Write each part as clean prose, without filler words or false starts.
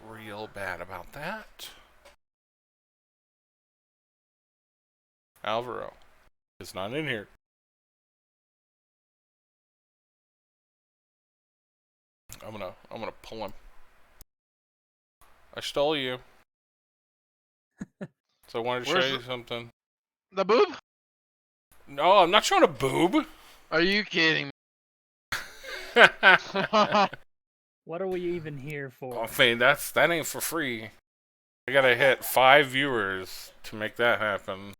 real bad about that. Alvaro is not in here. I'm gonna pull him. I stole you. So I wanted to show you something. The boob? No, I'm not showing a boob. Are you kidding me? What are we even here for? Oh, Fane, that ain't for free. I gotta hit 5 viewers to make that happen.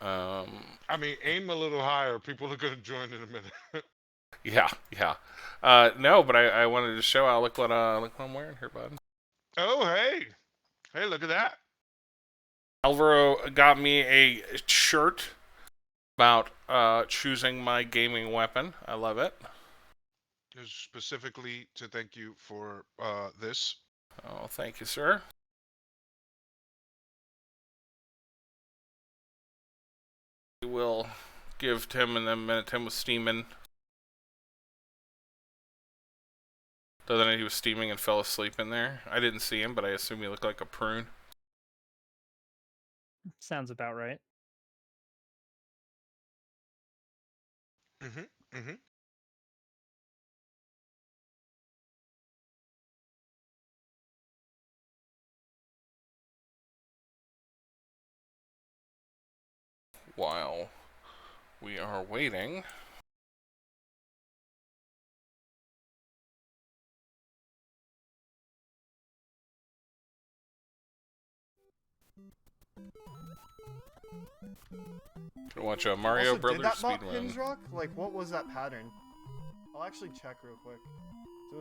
I mean, aim a little higher. People are gonna join in a minute. Yeah. No, but I wanted to show out. Look what I'm wearing here, bud. Oh, hey, look at that. Alvaro got me a shirt about choosing my gaming weapon. I love it. Specifically to thank you for this. Oh, thank you, sir. We will give Tim in a minute. Tim was steaming. So then he was steaming and fell asleep in there. I didn't see him, but I assume he looked like a prune. Sounds about right. Mm-hmm. While we are waiting, gonna watch a Mario Also, Brothers did that bot speedrun. Pinsrock? Like, what was that pattern? I'll actually check real quick.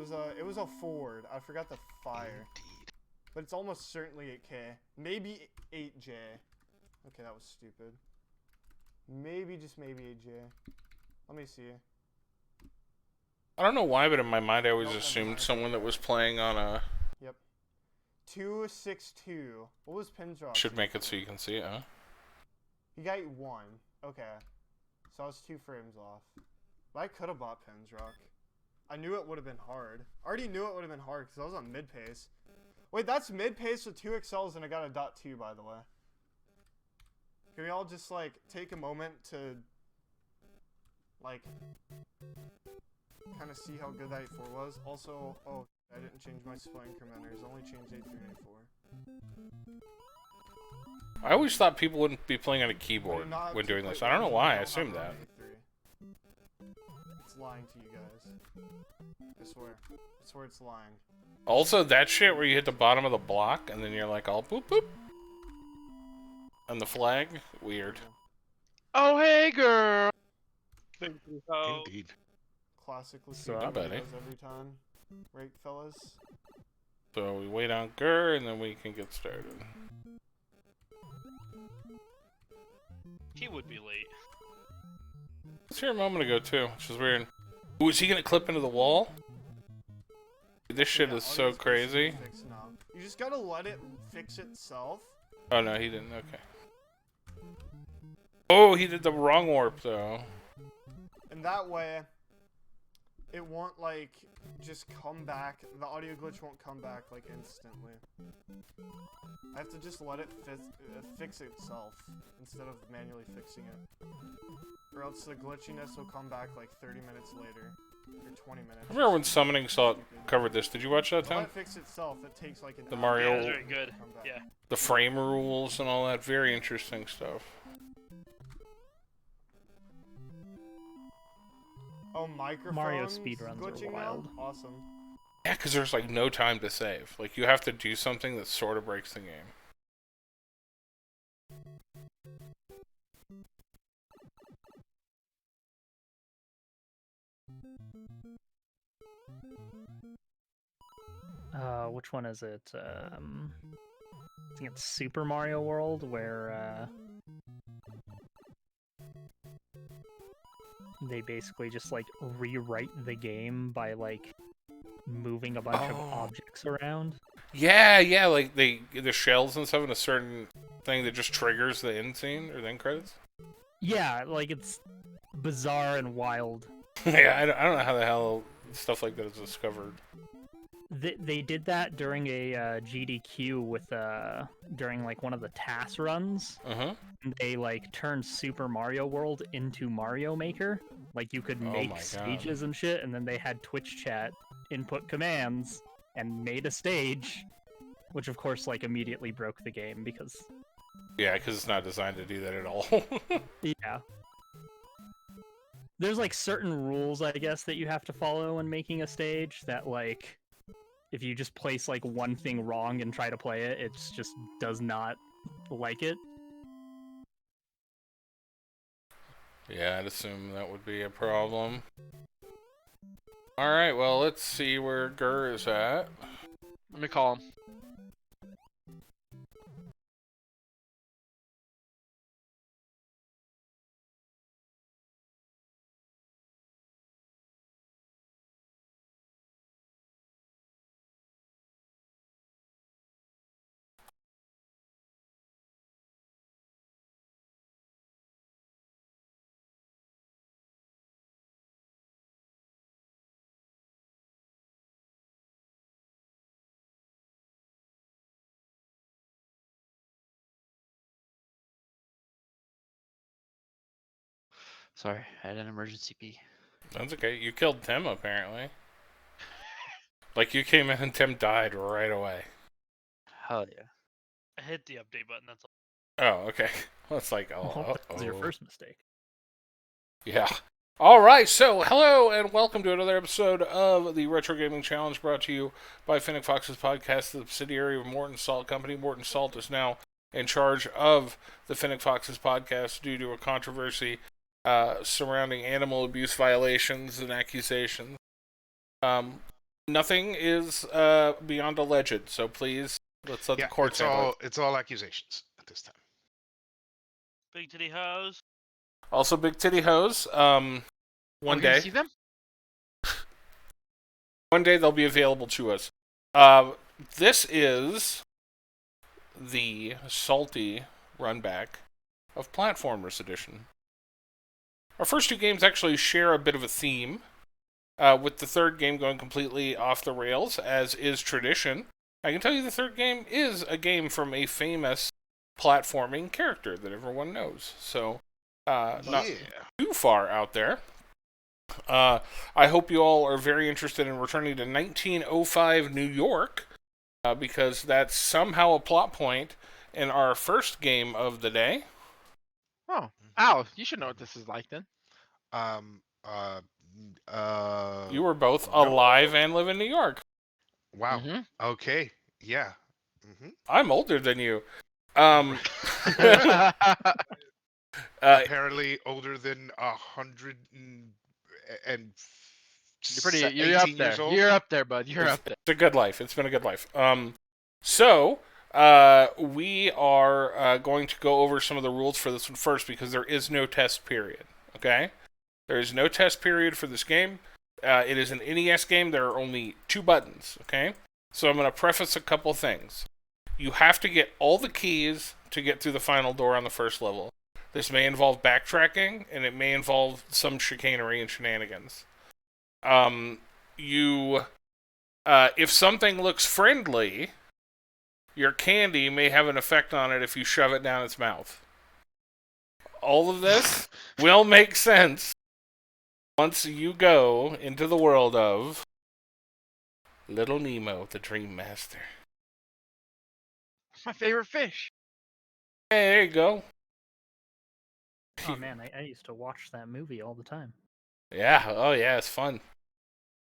So it was a forward. I forgot the fire. But it's almost certainly 8K. Maybe 8J. Okay, that was stupid. Maybe, just maybe 8J. Let me see. I don't know why, but in my mind I always Nope, assumed never mind. someone that was playing on a... Yep. 262. What was Pinsrock? Should make it so you can see it, huh? He got 1. Okay. So I was 2 frames off. But I could have bought Pinsrock. I knew it would have been hard. I already knew it would have been hard because I was on mid pace. Wait, that's mid pace with 2 XLs and I got a .2, by the way. Can we all just, like, take a moment to, like, kind of see how good that 8.4 was? Also, oh, I didn't change my display incrementers. I only changed 8.3 and 8.4. I always thought people wouldn't be playing on a keyboard Not when to doing play this. I don't know why. I original assumed Hammer that. on 8.3. It's lying to you guys. I swear. I swear it's lying. Also, that shit where you hit the bottom of the block and then you're like all boop boop. And the flag? Weird. Oh, hey, girl. Thank you. Oh. Indeed. Classic So, Lucy buddy. does every time. Right, fellas? So we wait on Gur and then we can get started. He would be late. I was here a moment ago too, which is weird. Ooh, is he gonna clip into the wall? This shit Yeah, is so audio crazy. specific fix now. You just gotta let it fix itself. Oh no, he didn't. Okay. Oh, he did the wrong warp though. And that way, it won't, like, just come back. The audio glitch won't come back, like, instantly. I have to just let it fix itself instead of manually fixing it. Or else the glitchiness will come back, like, 30 minutes later. Or 20 minutes. I remember when Summoning Salt covered this. Did you watch that, Let Tom? it fix itself. It takes, like, an The hour Mario- Yeah, to it's very good. come back. Yeah. The frame rules and all that. Very interesting stuff. Oh, microphones Mario speedruns are glitching wild. now? Awesome. Yeah, because there's like no time to save. Like you have to do something that sort of breaks the game. Which one is it? I think it's Super Mario World, where they basically just like rewrite the game by like moving a bunch of Oh. objects around. Yeah, like the shells and stuff in a certain thing that just triggers the end scene or the end credits. Yeah, like it's bizarre and wild. Yeah, I don't know how the hell stuff like that is discovered. They did that during a GDQ with during like one of the TAS runs. Uh-huh. They like turned Super Mario World into Mario Maker. Like you could Oh my make God. stages and shit, and then they had Twitch chat input commands and made a stage, which of course like immediately broke the game because Yeah, because it's not designed to do that at all. yeah. There's like certain rules I guess that you have to follow when making a stage that like if you just place like one thing wrong and try to play it, it just does not like it. Yeah, I'd assume that would be a problem. Alright, well, let's see where Gur is at. Let me call him. Sorry, I had an emergency pee. That's okay. You killed Tim, apparently. Like, you came in and Tim died right away. Hell yeah. I hit the update button. That's all. Oh, okay. Well, it's like, Well, oh, that was your first mistake. Yeah. All right, so hello and welcome to another episode of the Retro Gaming Challenge brought to you by Fennec Fox's podcast, the subsidiary of Morton Salt Company. Morton Salt is now in charge of the Fennec Fox's podcast due to a controversy surrounding animal abuse violations and accusations. Nothing is beyond alleged, so please, let's let the courts handle it. It's all accusations at this time. Big titty hose. Also, Big Titty Hose, one We're gonna day. see them? One day they'll be available to us. This is the salty runback of Platformers Edition. Our first two games actually share a bit of a theme, with the third game going completely off the rails, as is tradition. I can tell you the third game is a game from a famous platforming character that everyone knows. So, not too far out there. I hope you all are very interested in returning to 1905 New York, because that's somehow a plot point in our first game of the day. Oh, Al, you should know what this is like then. You were both no. alive and live in New York. Wow. Mhm. Okay. Yeah. I'm older than you. Apparently older than 100 and You're up 18 years there. old. You're up there, bud. You're up there. It's a good life. It's been a good life. So we are going to go over some of the rules for this one first because there is no test period. Okay? There is no test period for this game. It is an NES game. There are only 2 buttons. Okay? So I'm going to preface a couple things. You have to get all the keys to get through the final door on the first level. This may involve backtracking, and it may involve some chicanery and shenanigans. If something looks friendly, your candy may have an effect on it if you shove it down its mouth. All of this will make sense once you go into the world of Little Nemo, the Dream Master. My favorite fish. Hey, there you go. Oh man, I used to watch that movie all the time. Yeah, oh yeah, it's fun.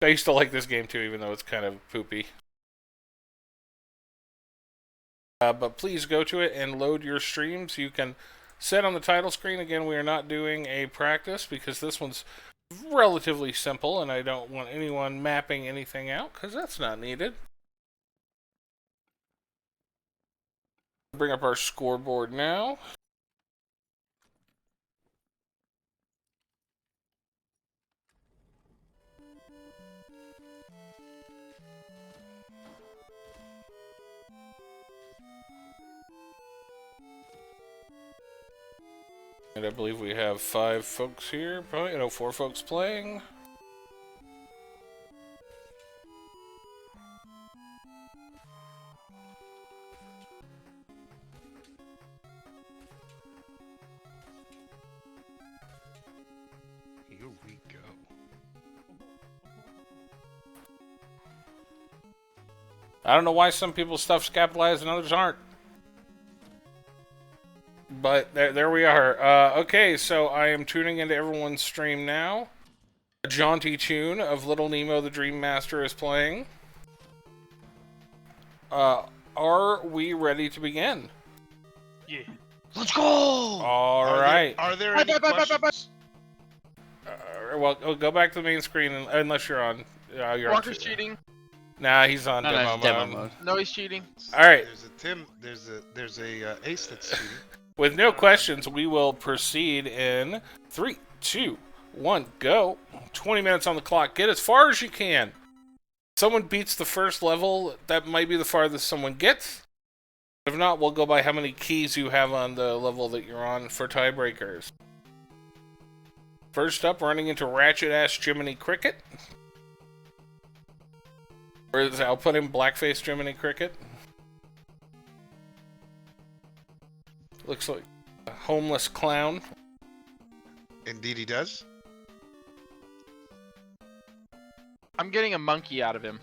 I used to like this game too, even though it's kind of poopy. But please go to it and load your streams. You can set on the title screen. Again, we are not doing a practice because this one's relatively simple, and I don't want anyone mapping anything out because that's not needed. Bring up our scoreboard now. And I believe we have 5 folks here, probably, 4 folks playing. Here we go. I don't know why some people's stuff's capitalized and others aren't. But there we are. Okay, so I am tuning into everyone's stream now. A jaunty tune of Little Nemo the Dream Master is playing. Are we ready to begin? Yeah. Let's go! Alright. Are there any questions? Well, go back to the main screen unless you're on. You're Walker's on cheating. Nah, he's on No, no, demo, it's demo mode. mode. No, he's cheating. Alright. There's a Tim. There's a Ace that's cheating. With no questions, we will proceed in 3, 2, 1, go. 20 minutes on the clock. Get as far as you can. Someone beats the first level, that might be the farthest someone gets. If not, we'll go by how many keys you have on the level that you're on for tiebreakers. First up, running into Ratchet-ass Jiminy Cricket. Or as I'll put him, Blackface Jiminy Cricket. Looks like a homeless clown. Indeed, he does. I'm getting a monkey out of him.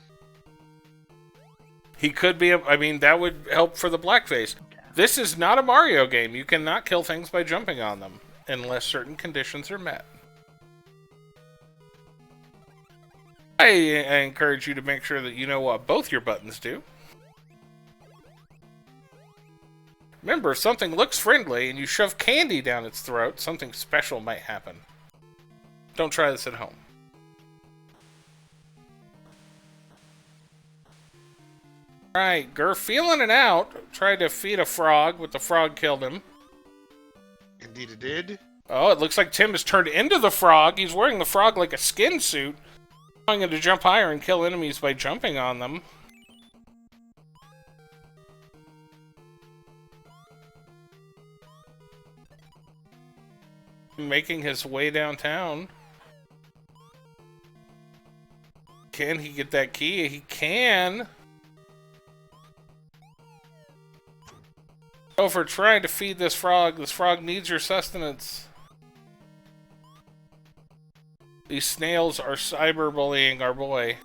He could be, I mean, that would help for the blackface. This is not a Mario game. You cannot kill things by jumping on them, unless certain conditions are met. I encourage you to make sure that you know what both your buttons do. Remember, if something looks friendly and you shove candy down its throat, something special might happen. Don't try this at home. Alright, Gur feeling it out. Tried to feed a frog, but the frog killed him. Indeed, it did. Oh, it looks like Tim has turned into the frog. He's wearing the frog like a skin suit. Trying to jump higher and kill enemies by jumping on them. Making his way downtown. Can he get that key? He can. Oh, for trying to feed this frog needs your sustenance. These snails are cyberbullying our boy.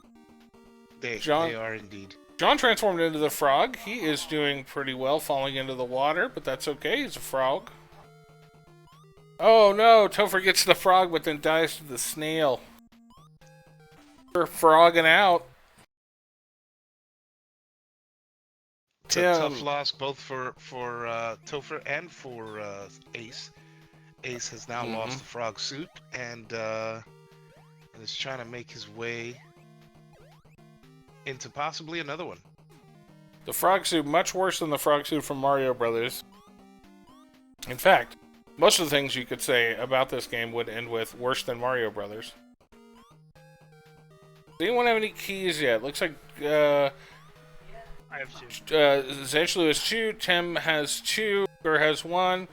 They John- are indeed. John transformed into the frog. He is doing pretty well falling into the water, but that's okay. He's a frog. Oh no, Topher gets the frog but then dies to the snail. We're frogging out. It's a Tim. tough loss both for Topher and for Ace. Ace has now lost the frog suit and is trying to make his way into possibly another one. The frog suit much worse than the frog suit from Mario Brothers. In fact, most of the things you could say about this game would end with worse than Mario Brothers. Does anyone have any keys yet? Looks like I have 2. Zenchlu has 2, Tim has 2, Gur has 1.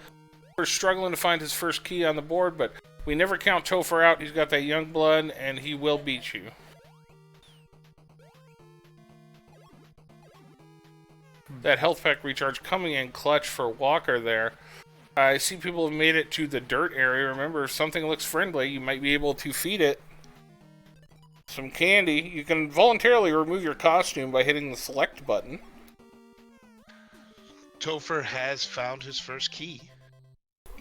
We're struggling to find his first key on the board, but we never count Topher out. He's got that young blood, and he will beat you. That health pack recharge coming in clutch for Walker there. I see people have made it to the dirt area. Remember, if something looks friendly, you might be able to feed it some candy. You can voluntarily remove your costume by hitting the select button. Topher has found his first key.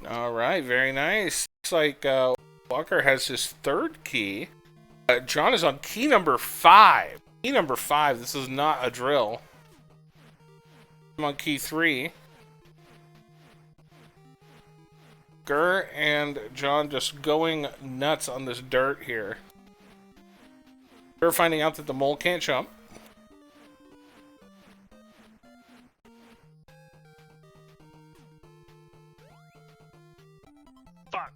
Alright, very nice. Looks like Walker has his third key. John is on key number 5. Key number 5, this is not a drill. I'm on key 3. Gur and John just going nuts on this dirt here. Gur finding out that the mole can't jump. Fuck.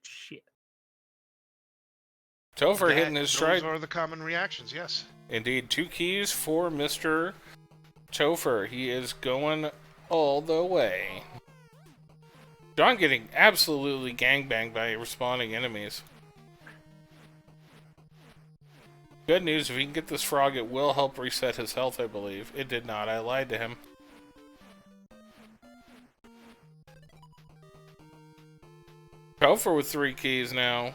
Shit. Topher hitting his stride. Those are the common reactions, yes. Indeed, 2 keys for Mr. Topher. He is going all the way. John getting absolutely gangbanged by respawning enemies. good news, if he can get this frog, it will help reset his health, I believe. It did not. I lied to him. Topher with 3 keys now.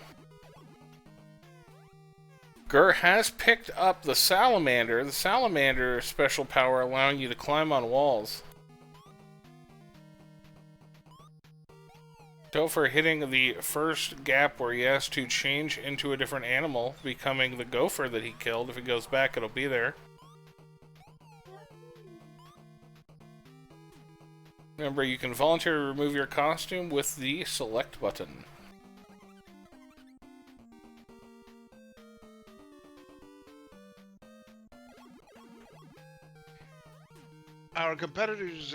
Gur has picked up the Salamander. The Salamander special power allowing you to climb on walls. Topher hitting the first gap where he has to change into a different animal, becoming the gopher that he killed. If he goes back, it'll be there. Remember, you can voluntarily remove your costume with the select button. Our competitors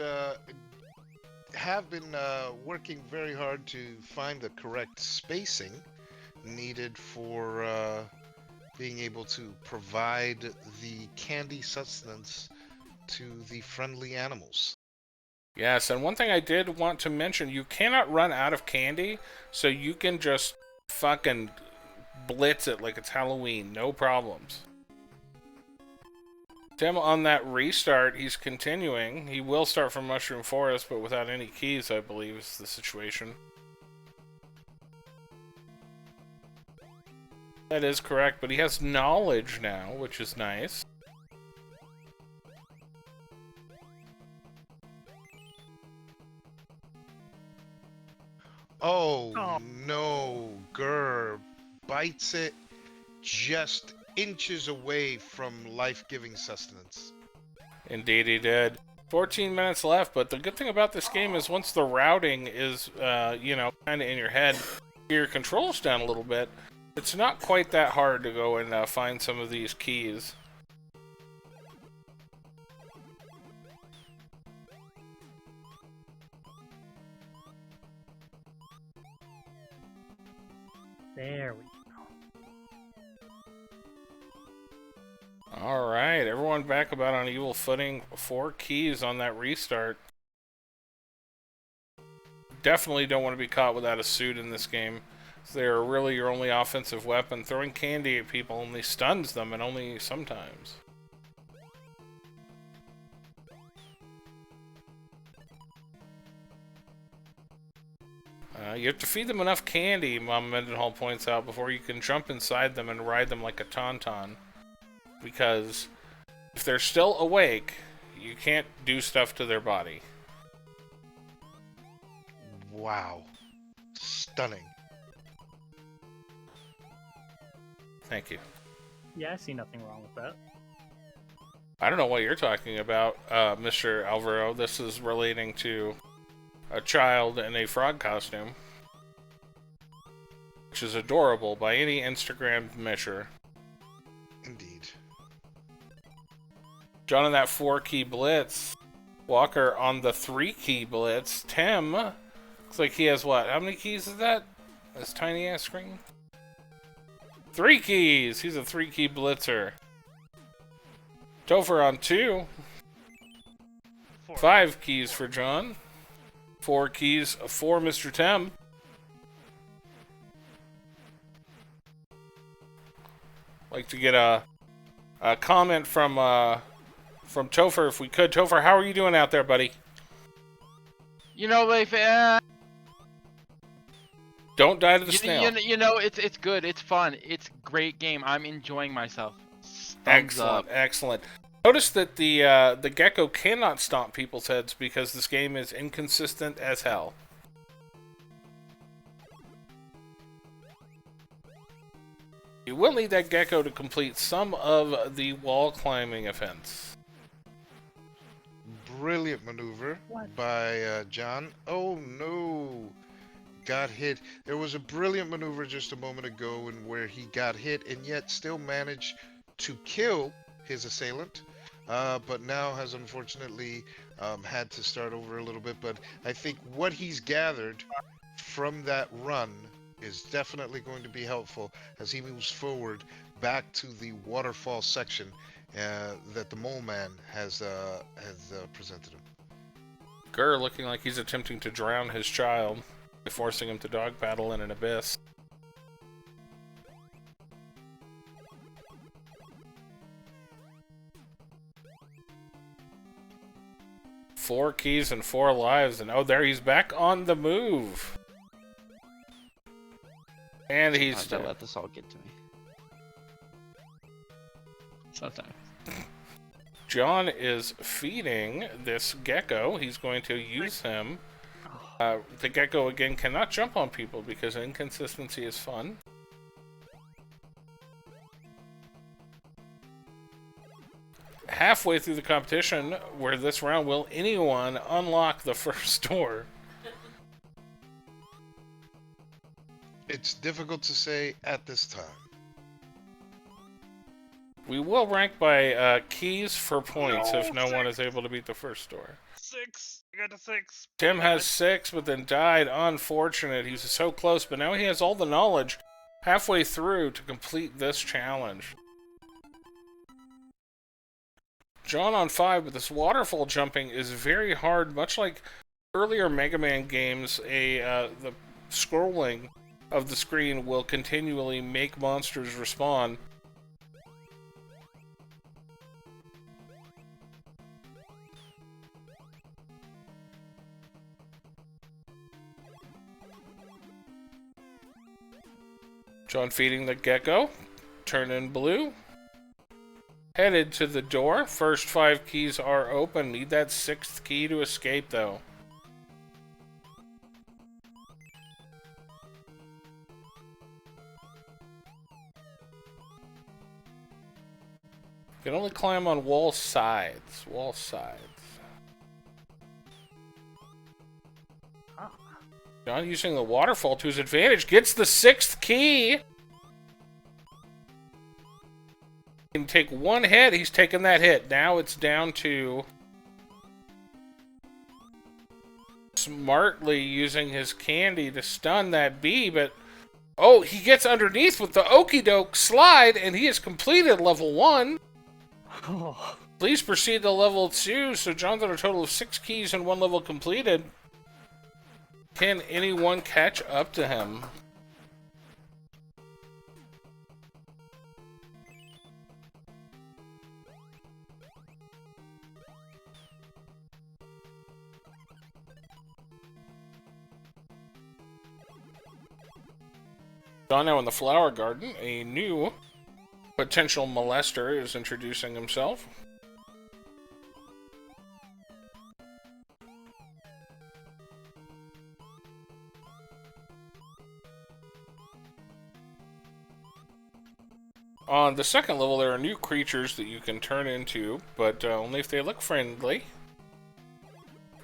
have been working very hard to find the correct spacing needed for being able to provide the candy sustenance to the friendly animals. Yes, and one thing I did want to mention, you cannot run out of candy, so you can just fucking blitz it like it's Halloween, no problems. Tim, on that restart, he's continuing. He will start from Mushroom Forest, but without any keys, I believe, is the situation. That is correct, but he has knowledge now, which is nice. Oh, Oh. no, Gur bites it just inches away from life-giving sustenance. Indeed he did. 14 minutes left, but the good thing about this game is once the routing is, you know, kind of in your head, your controls down a little bit, it's not quite that hard to go and find some of these keys. There we go. Alright, everyone back about on equal footing. 4 keys on that restart. Definitely don't want to be caught without a suit in this game. They're really your only offensive weapon. Throwing candy at people only stuns them, and only sometimes. You have to feed them enough candy, Mom Mendenhall points out, before you can jump inside them and ride them like a tauntaun. Because if they're still awake, you can't do stuff to their body. Wow. Stunning. Thank you. Yeah, I see nothing wrong with that. I don't know what you're talking about, Mr. Alvaro. This is relating to a child in a frog costume, which is adorable by any Instagram measure. Indeed. John on that 4-key blitz. Walker on the 3-key blitz. Tim, looks like he has what? How many keys is that? This tiny ass screen? 3 keys! He's a 3-key blitzer. Topher on 2. 4. 5 keys for John. 4 keys for Mr. Tim. Like to get a comment from Topher if we could. Topher, how are you doing out there, buddy? You know, like, Don't die to the snail. you know, it's good. It's fun. It's a great game. I'm enjoying myself. Thumbs Excellent, up. excellent. Notice that the gecko cannot stomp people's heads because this game is inconsistent as hell. You will need that gecko to complete some of the wall climbing events. Brilliant maneuver by John. Oh no. Got hit. There was a brilliant maneuver just a moment ago in where he got hit and yet still managed to kill his assailant. But now has unfortunately had to start over a little bit. But I think what he's gathered from that run is definitely going to be helpful as he moves forward back to the waterfall section that the Mole Man has presented him. Gur looking like he's attempting to drown his child, forcing him to dog paddle in an abyss. 4 keys and 4 lives, and oh, there he's back on the move. And he's Don't let this all get to me. Sometimes. John is feeding this gecko. He's going to use him. The gecko, again, cannot jump on people because inconsistency is fun. Halfway through the competition, where this round, will anyone unlock the first door? It's difficult to say at this time. We will rank by keys for points if no one is able to beat the first door. 6. I got to 6. Tim has 6, but then died. Unfortunate. He was so close, but now he has all the knowledge halfway through to complete this challenge. John on 5, but this waterfall jumping is very hard. Much like earlier Mega Man games, the scrolling of the screen will continually make monsters respawn. John feeding the gecko. Turn in blue. Headed to the door. First 5 keys are open. Need that 6th key to escape, though. You can only climb on wall sides. Wall sides. John using the waterfall to his advantage. Gets the 6th key. Can take 1 hit. He's taken that hit. Now it's down to smartly using his candy to stun that bee, but oh, he gets underneath with the okie doke slide, and he has completed level 1. Oh. Please proceed to level 2. So John's got a total of 6 keys and 1 level completed. Can anyone catch up to him? John now in the flower garden. A new potential molester is introducing himself. On the second level, there are new creatures that you can turn into, but only if they look friendly.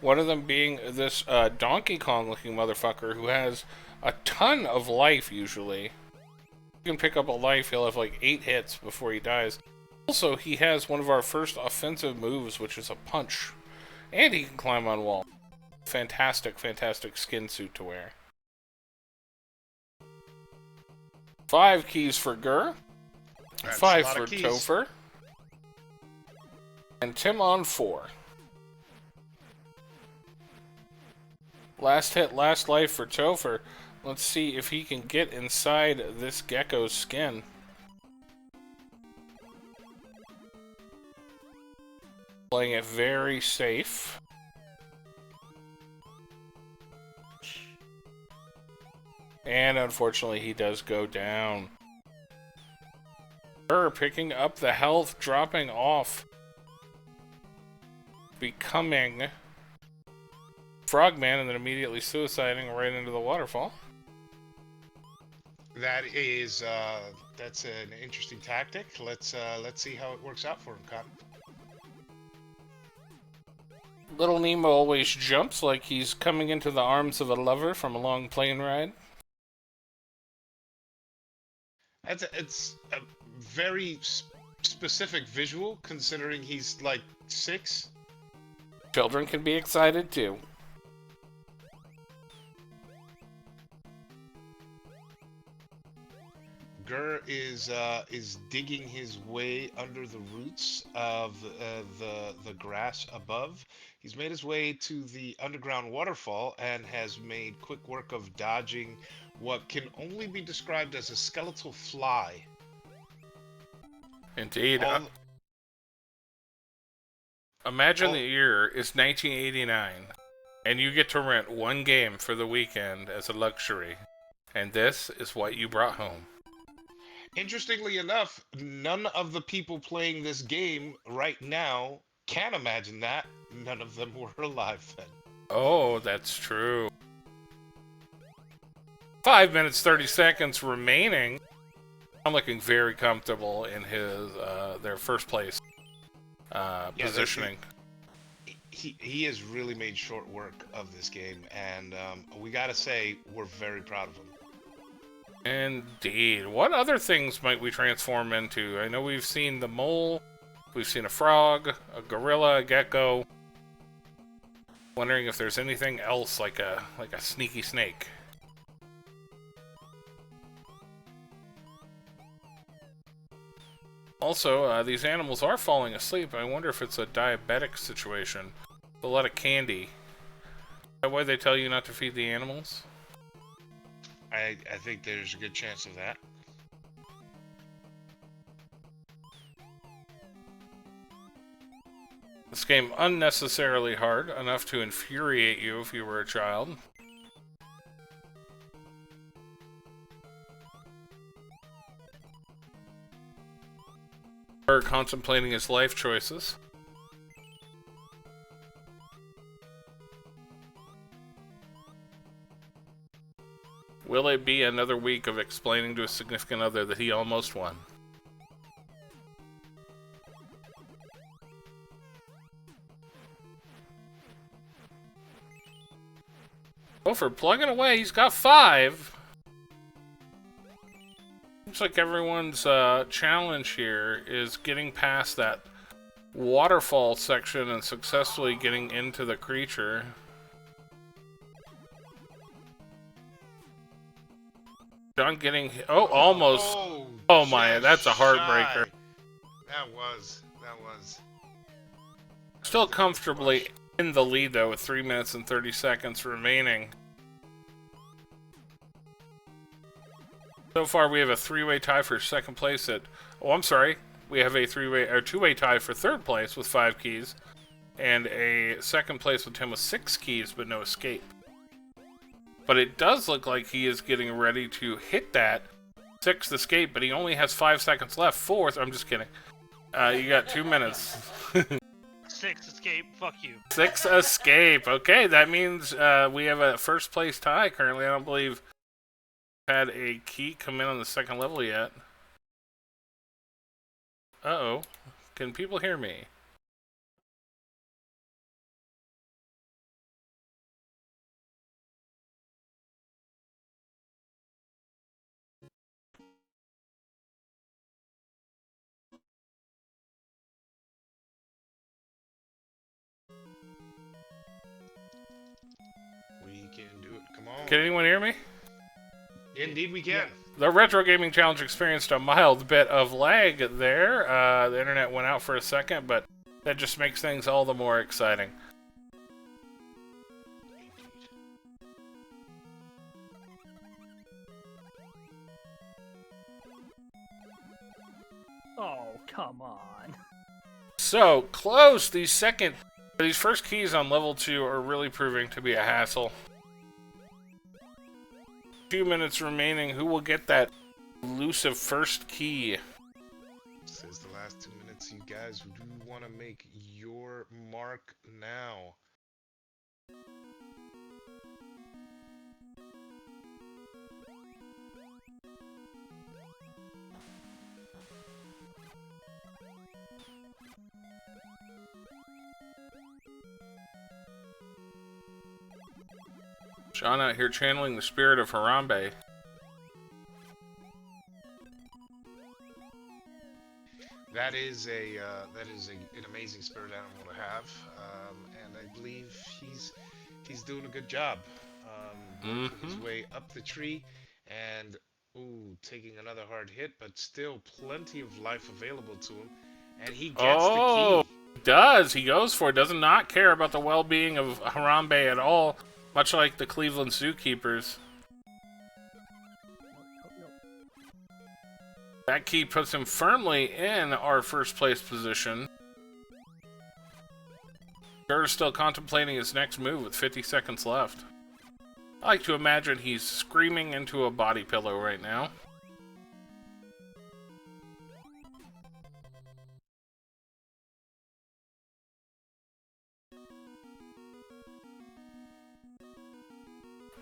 One of them being this Donkey Kong-looking motherfucker who has a ton of life, usually. You can pick up a life, he'll have like 8 hits before he dies. Also, he has one of our first offensive moves, which is a punch. And he can climb on walls. Fantastic, fantastic skin suit to wear. 5 keys for Gur. That's 5 a lot for of keys. Topher. And Tim on 4. Last hit, last life for Topher. Let's see if he can get inside this gecko's skin. Playing it very safe. And unfortunately, he does go down. Her picking up the health, dropping off. Becoming Frogman, and then immediately suiciding right into the waterfall. That is, that's an interesting tactic. Let's see how it works out for him, Cotton. Little Nemo always jumps like he's coming into the arms of a lover from a long plane ride. It's a very specific visual, considering he's like 6. Children can be excited too. Gur is digging his way under the roots of the grass above. He's made his way to the underground waterfall and has made quick work of dodging what can only be described as a skeletal fly. Indeed. Imagine Oh. the year is 1989, and you get to rent one game for the weekend as a luxury, and this is what you brought home. Interestingly enough, none of the people playing this game right now can imagine that. None of them were alive then. Oh, that's true. 5 minutes 30 seconds remaining. I'm looking very comfortable in his their first place positioning. He has really made short work of this game, and we gotta say we're very proud of him. Indeed. What other things might we transform into? I know we've seen the mole, we've seen a frog, a gorilla, a gecko. Wondering if there's anything else like a sneaky snake. Also, these animals are falling asleep. I wonder if it's a diabetic situation. A lot of candy. Is that why they tell you not to feed the animals? I think there's a good chance of that. This game unnecessarily hard, enough to infuriate you if you were a child. Or contemplating his life choices. Will it be another week of explaining to a significant other that he almost won? Oh, for plugging away, he's got 5. Looks like everyone's challenge here is getting past that waterfall section and successfully getting into the creature. John getting... Oh, almost. Oh my, just that's a heartbreaker. shy. That was. Still comfortably in the lead, though, with 3 minutes and 30 seconds remaining. So far, we have a 3-way tie for second place at... Oh, I'm sorry. We have a 2-way tie for third place with 5 keys. And a second place with him with 6 keys, but no escape. But it does look like he is getting ready to hit that 6th escape, but he only has 5 seconds left. 4th, I'm just kidding. You got 2 minutes. 6 escape. Fuck you. 6 escape. Okay, that means we have a first place tie currently. I don't believe had a key come in on the second level yet. Uh-oh. Can people hear me? We can do it. Come on. Can anyone hear me? Indeed, we can. The Retro Gaming Challenge experienced a mild bit of lag there. The internet went out for a second, but that just makes things all the more exciting. Oh, come on. So, close! These first keys on level 2 are really proving to be a hassle. 2 minutes remaining. Who will get that elusive first key? This is the last 2 minutes, you guys. Do you want to make your mark now? Sean out here channeling the spirit of Harambe. That is an amazing spirit animal to have, and I believe he's doing a good job. Working his way up the tree, and taking another hard hit, but still plenty of life available to him, and he gets the key. He does. He goes for it. Does not care about the well-being of Harambe at all, much like the Cleveland Zookeepers. That key puts him firmly in our first place position. Gur's still contemplating his next move with 50 seconds left. I like to imagine he's screaming into a body pillow right now.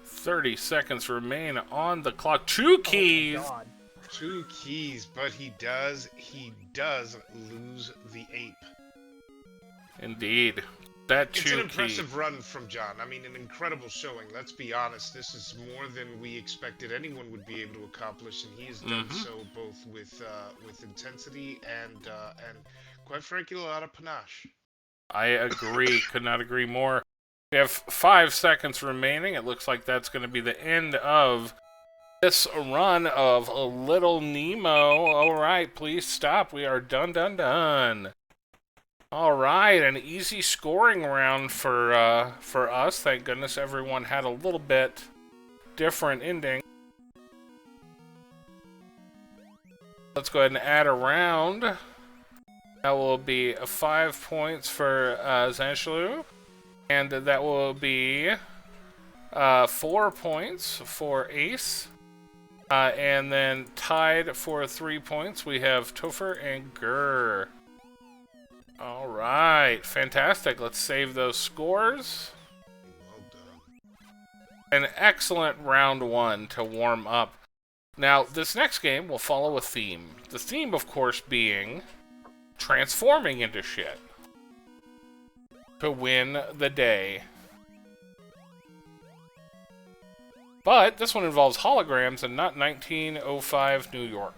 "30 seconds remain on the clock. 2 keys! Oh my God. 2 keys, but he does lose the ape. Indeed. That It's 2 an key. impressive run from John. I mean, an incredible showing. Let's be honest. This is more than we expected anyone would be able to accomplish, and he has done so both with intensity and quite frankly, a lot of panache. I agree. Could not agree more. We have 5 seconds remaining. It looks like that's going to be the end of this run of Little Nemo. All right, please stop. We are done. All right, an easy scoring round for us. Thank goodness everyone had a little bit different ending. Let's go ahead and add a round. That will be 5 points for Zanshlu, and that will be 4 points for Ace. And then tied for 3 points, we have Topher and Gur. All right, fantastic. Let's save those scores. Well done. An excellent round 1 to warm up. Now, this next game will follow a theme. The theme, of course, being transforming into shit to win the day. But this one involves holograms and not 1905 New York.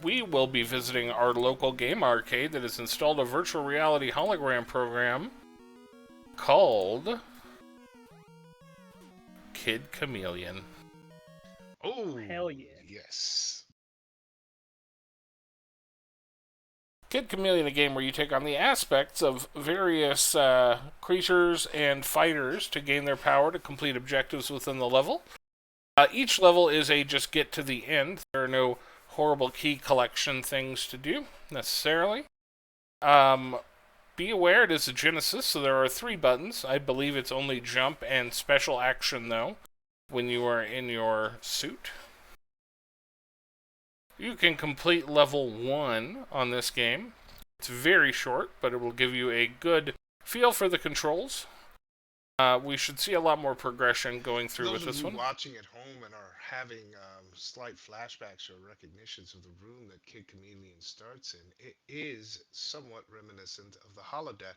We will be visiting our local game arcade that has installed a virtual reality hologram program called Kid Chameleon. Oh, Hell yeah. yes. Kid Chameleon, a game where you take on the aspects of various creatures and fighters to gain their power to complete objectives within the level. Each level is a just get to the end. There are no horrible key collection things to do, necessarily. Be aware it is a Genesis, so there are 3 buttons. I believe it's only jump and special action, though, when you are in your suit. You can complete level 1 on this game. It's very short, but it will give you a good feel for the controls. We should see a lot more progression going through with this Those of one. you watching at home and are having slight flashbacks or recognitions of the room that Kid Chameleon starts in, it is somewhat reminiscent of the holodeck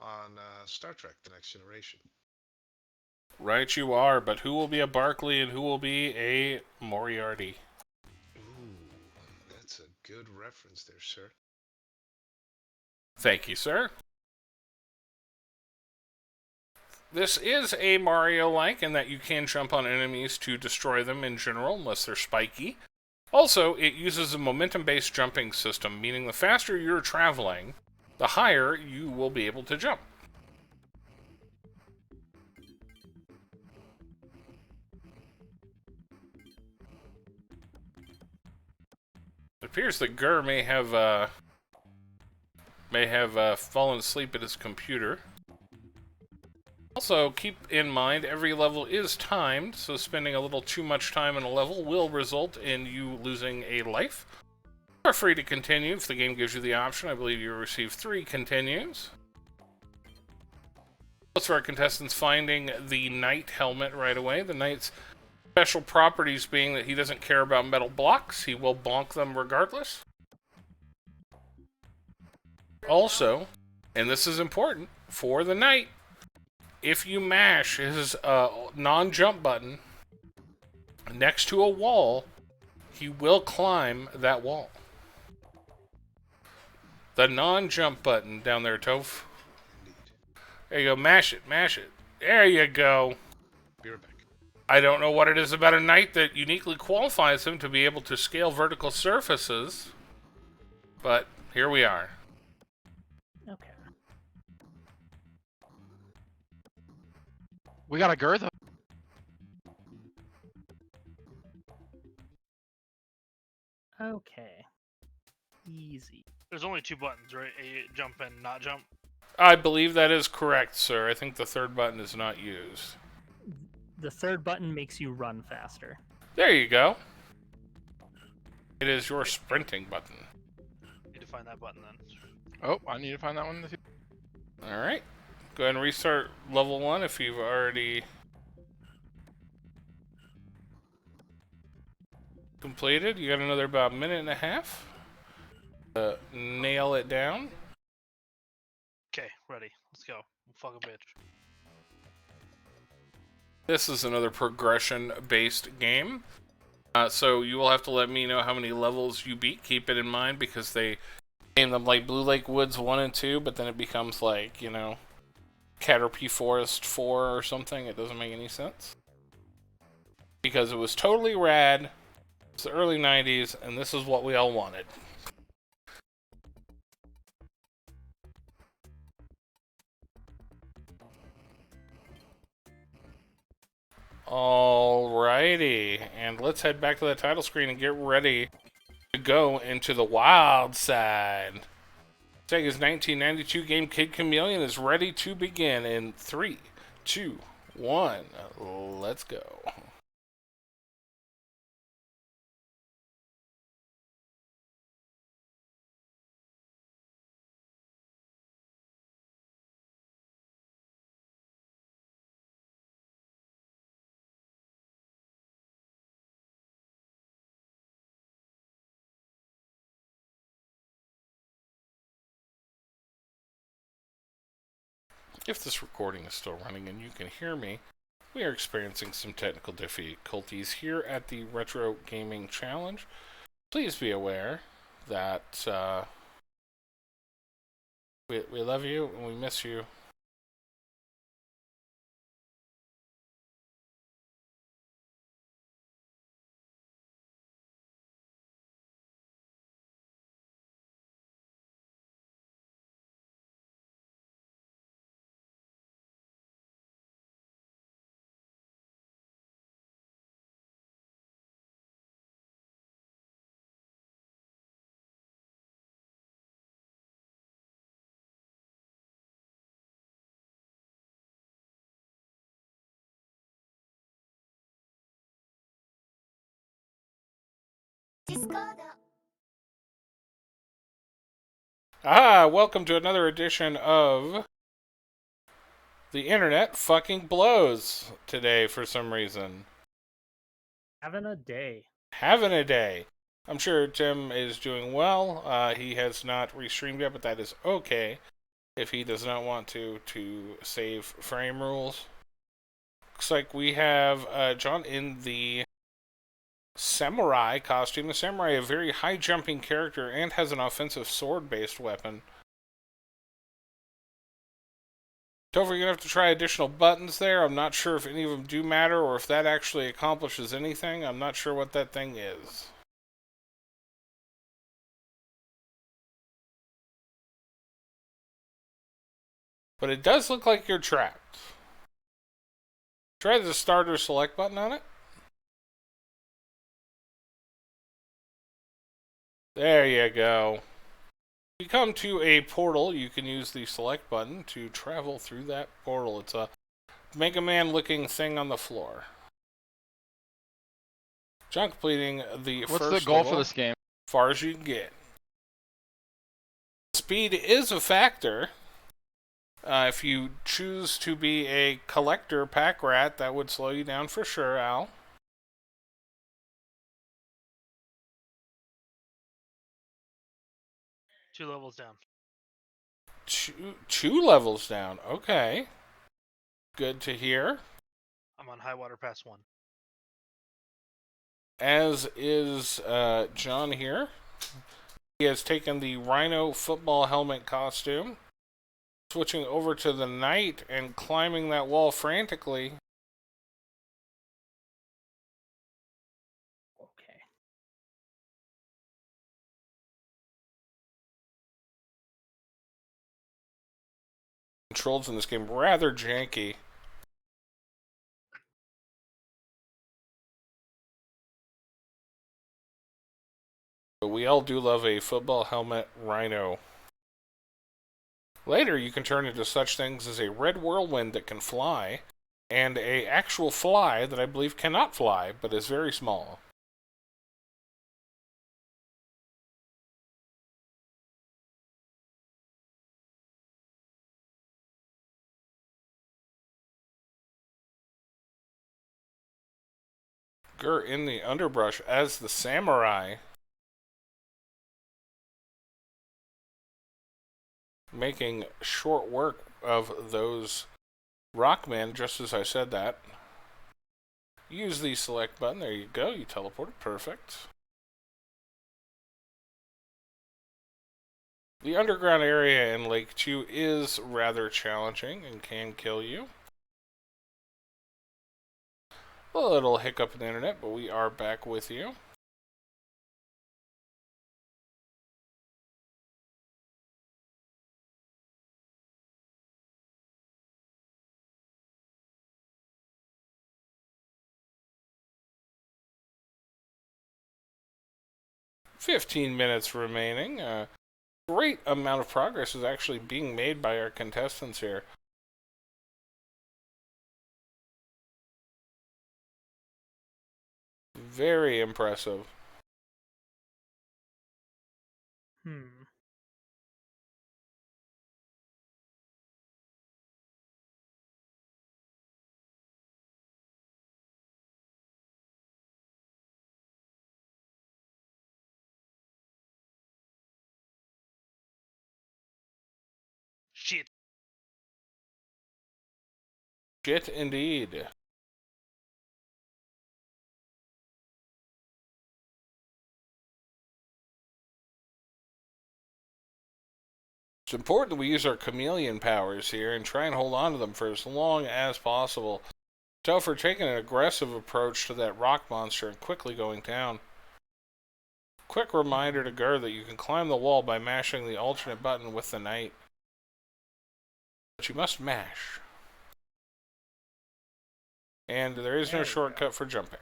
on Star Trek: The Next Generation. Right you are, but who will be a Barclay and who will be a Moriarty? Ooh, that's a good reference there, sir. Thank you, sir. This is a Mario-like in that you can jump on enemies to destroy them in general, unless they're spiky. Also, it uses a momentum-based jumping system, meaning the faster you're traveling, the higher you will be able to jump. It appears that Gur may have fallen asleep at his computer. Also, keep in mind, every level is timed, so spending a little too much time in a level will result in you losing a life. You are free to continue if the game gives you the option. I believe you will receive 3 continues. Let's for our contestants finding the Knight helmet right away. The Knight's special properties being that he doesn't care about metal blocks. He will bonk them regardless. Also, and this is important, for the Knight, if you mash his non-jump button next to a wall, he will climb that wall. The non-jump button down there, Toph. Indeed. There you go, mash it. There you go. Be right back. I don't know what it is about a Knight that uniquely qualifies him to be able to scale vertical surfaces, but here we are. Okay. We got a Gur though. Okay. Easy. There's only 2 buttons, right? A jump and not jump. I believe that is correct, sir. I think the third button is not used. The third button makes you run faster. There you go. It is your sprinting button. Need to find that button then. Oh, I need to find that one. Alright. Go ahead and restart level 1 if you've already completed. You got another about a minute and a half. Nail it down. Okay, ready. Let's go. Fuck a bitch. This is another progression-based game. So you will have to let me know how many levels you beat. Keep it in mind because they name them like Blue Lake Woods 1 and 2, but then it becomes like, you know, Caterpie Forest 4 or something. It doesn't make any sense. Because it was totally rad. It's the early 90s, and this is what we all wanted. Alrighty, and let's head back to the title screen and get ready to go into the wild side. Sega's 1992 game Kid Chameleon is ready to begin in 3, 2, 1. Let's go. If this recording is still running and you can hear me, we are experiencing some technical difficulties here at the Retro Gaming Challenge. Please be aware that we love you and we miss you. Welcome to another edition of The Internet Fucking Blows today for some reason. Having a day. Having a day. I'm sure Tim is doing well. He has not restreamed yet, but that is okay if he does not want to save frame rules. Looks like we have John in the samurai costume. The samurai, a very high jumping character, and has an offensive sword based weapon. Topher, you're going to have to try additional buttons there. I'm not sure if any of them do matter or if that actually accomplishes anything. I'm not sure what that thing is. But it does look like you're trapped. Try the start or select button on it. There you go. If you come to a portal, you can use the select button to travel through that portal. It's a Mega Man looking thing on the floor. John completing the What's first the goal level, for this game? far as you can get. Speed is a factor. If you choose to be a collector pack rat, that would slow you down for sure, Al. Two levels down. Two levels down. Okay. Good to hear. I'm on high water pass 1. As is John here. He has taken the Rhino football helmet costume, switching over to the knight and climbing that wall frantically. Okay. Controls in this game rather janky. But we all do love a football helmet rhino. Later, you can turn into such things as a red whirlwind that can fly, and a actual fly that I believe cannot fly, but is very small. Gur in the underbrush as the samurai, making short work of those rockmen, just as I said that. Use the select button. There you go. You teleported. Perfect. The underground area in Lake Chew is rather challenging and can kill you. A little hiccup in the internet, but we are back with you. "15 minutes remaining. Great amount of progress is actually being made by our contestants here. Very impressive. Shit. Shit indeed. It's important that we use our chameleon powers here and try and hold on to them for as long as possible. Topher taking an aggressive approach to that rock monster and quickly going down. Quick reminder to Gur that you can climb the wall by mashing the alternate button with the knight. But you must mash. And there is no shortcut for jumping.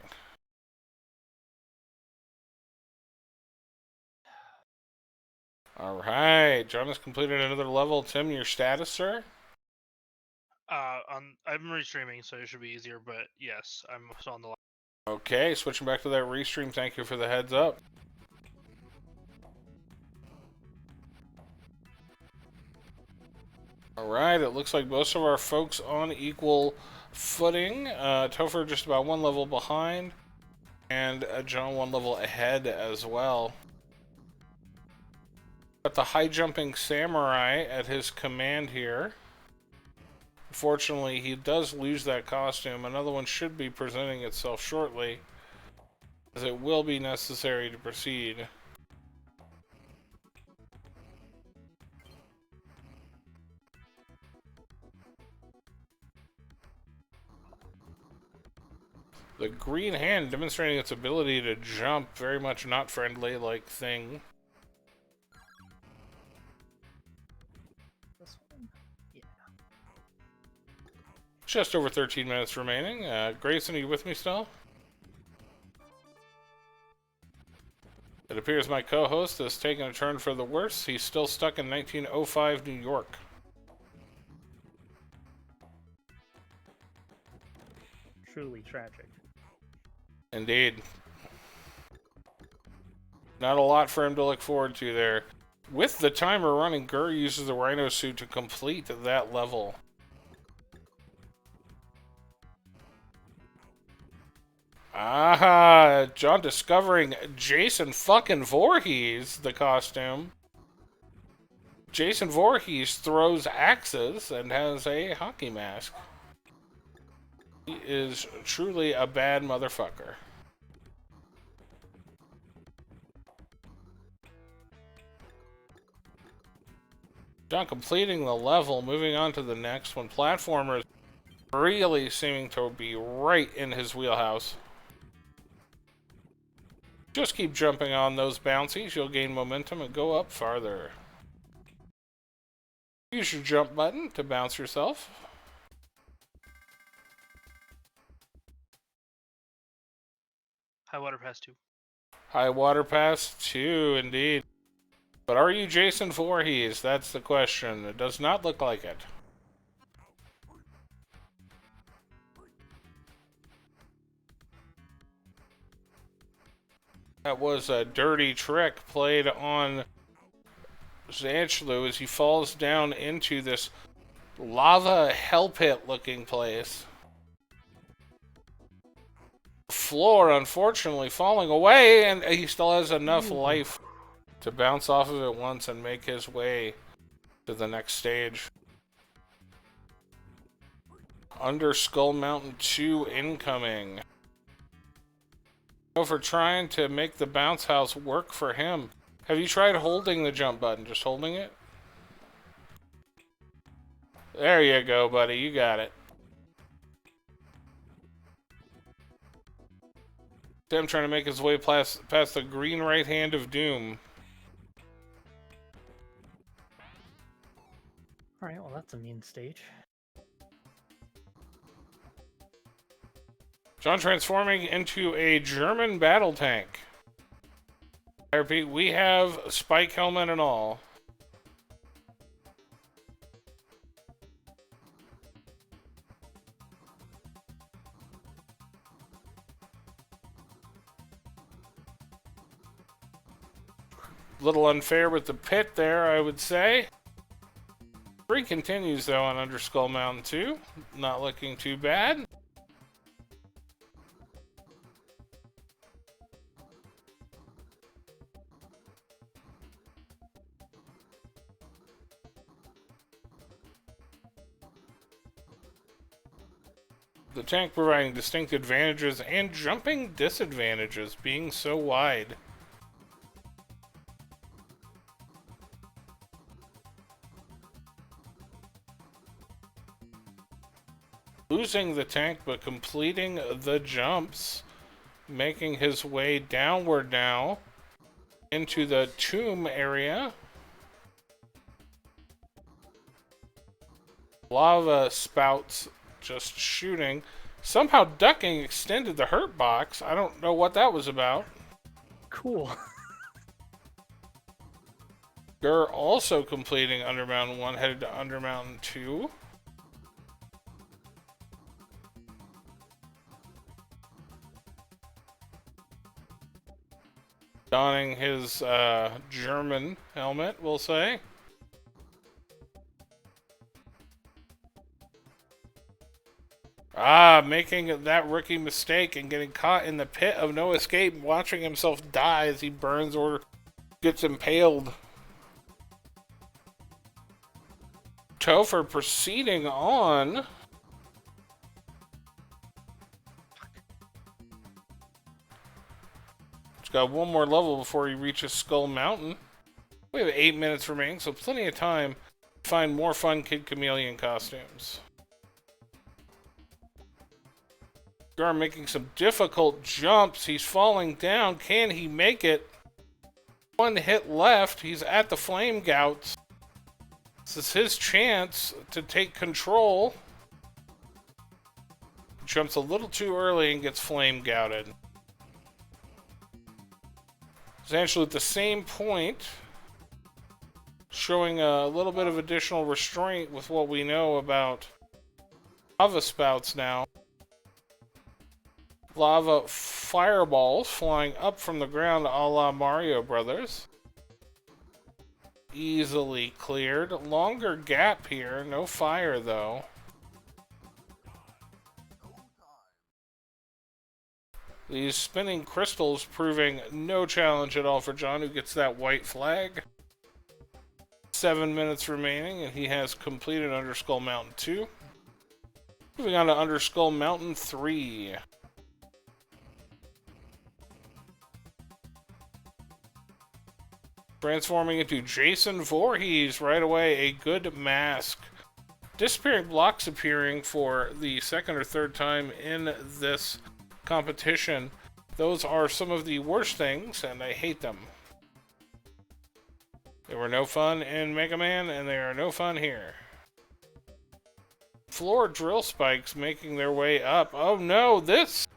Alright, John has completed another level. Tim, your status, sir? I'm restreaming, so it should be easier. But yes, I'm still on the line. Okay, switching back to that restream. Thank you for the heads up. Alright, it looks like most of our folks on equal footing. Topher just about one level behind, and John one level ahead as well. Got the high jumping samurai at his command here. Unfortunately, he does lose that costume. Another one should be presenting itself shortly, as it will be necessary to proceed. The green hand demonstrating its ability to jump, very much not friendly like thing. Just over 13 minutes remaining. Grayson, are you with me still? It appears my co-host has taken a turn for the worse. He's still stuck in 1905 New York. Truly tragic. Indeed. Not a lot for him to look forward to there. With the timer running, Gur uses the Rhino suit to complete that level. Aha! John discovering Jason fucking Voorhees, the costume. Jason Voorhees throws axes and has a hockey mask. He is truly a bad motherfucker. John completing the level, moving on to the next one. Platformers really seeming to be right in his wheelhouse. Just keep jumping on those bouncies, you'll gain momentum and go up farther. Use your jump button to bounce yourself. High water pass 2. High water pass 2, indeed. But are you Jason Voorhees? That's the question. It does not look like it. That was a dirty trick played on Zanchlu as he falls down into this lava hell pit looking place. Floor, unfortunately, falling away, and he still has enough life to bounce off of it once and make his way to the next stage. Under Skull Mountain 2 incoming. For trying to make the bounce house work for him. Have you tried holding the jump button? Just holding it? There you go, buddy. You got it. Tim trying to make his way past the green right hand of doom. Alright, well that's a mean stage. John transforming into a German battle tank. I repeat, we have spike helmet and all. Little unfair with the pit there, I would say. 3 continues though on Under Skull Mountain 2. Not looking too bad. The tank providing distinct advantages and jumping disadvantages, being so wide. Losing the tank, but completing the jumps, making his way downward now into the tomb area. Lava spouts just shooting. Somehow ducking extended the hurt box. I don't know what that was about. Cool. Gur also completing Under Mountain 1, headed to Under Mountain 2. Donning his German helmet, we'll say. Making that rookie mistake and getting caught in the pit of no escape, watching himself die as he burns or gets impaled. Topher proceeding on. He's got one more level before he reaches Skull Mountain. We have 8 minutes remaining, so plenty of time to find more fun Kid Chameleon costumes. Gar making some difficult jumps. He's falling down. Can he make it? 1 hit left. He's at the Flame Gouts. This is his chance to take control. Jumps a little too early and gets Flame Gouted. Zanchlu at the same point, showing a little bit of additional restraint with what we know about lava spouts now. Lava fireballs flying up from the ground a la Mario Brothers. Easily cleared. Longer gap here. No fire though. These spinning crystals proving no challenge at all for John, who gets that white flag. 7 minutes remaining, and he has completed Under Skull Mountain 2. Moving on to Under Skull Mountain 3. Transforming into Jason Voorhees right away, a good mask. Disappearing blocks appearing for the 2nd or 3rd time in this competition. Those are some of the worst things, and I hate them. They were no fun in Mega Man, and they are no fun here. Floor drill spikes making their way up. Oh no, this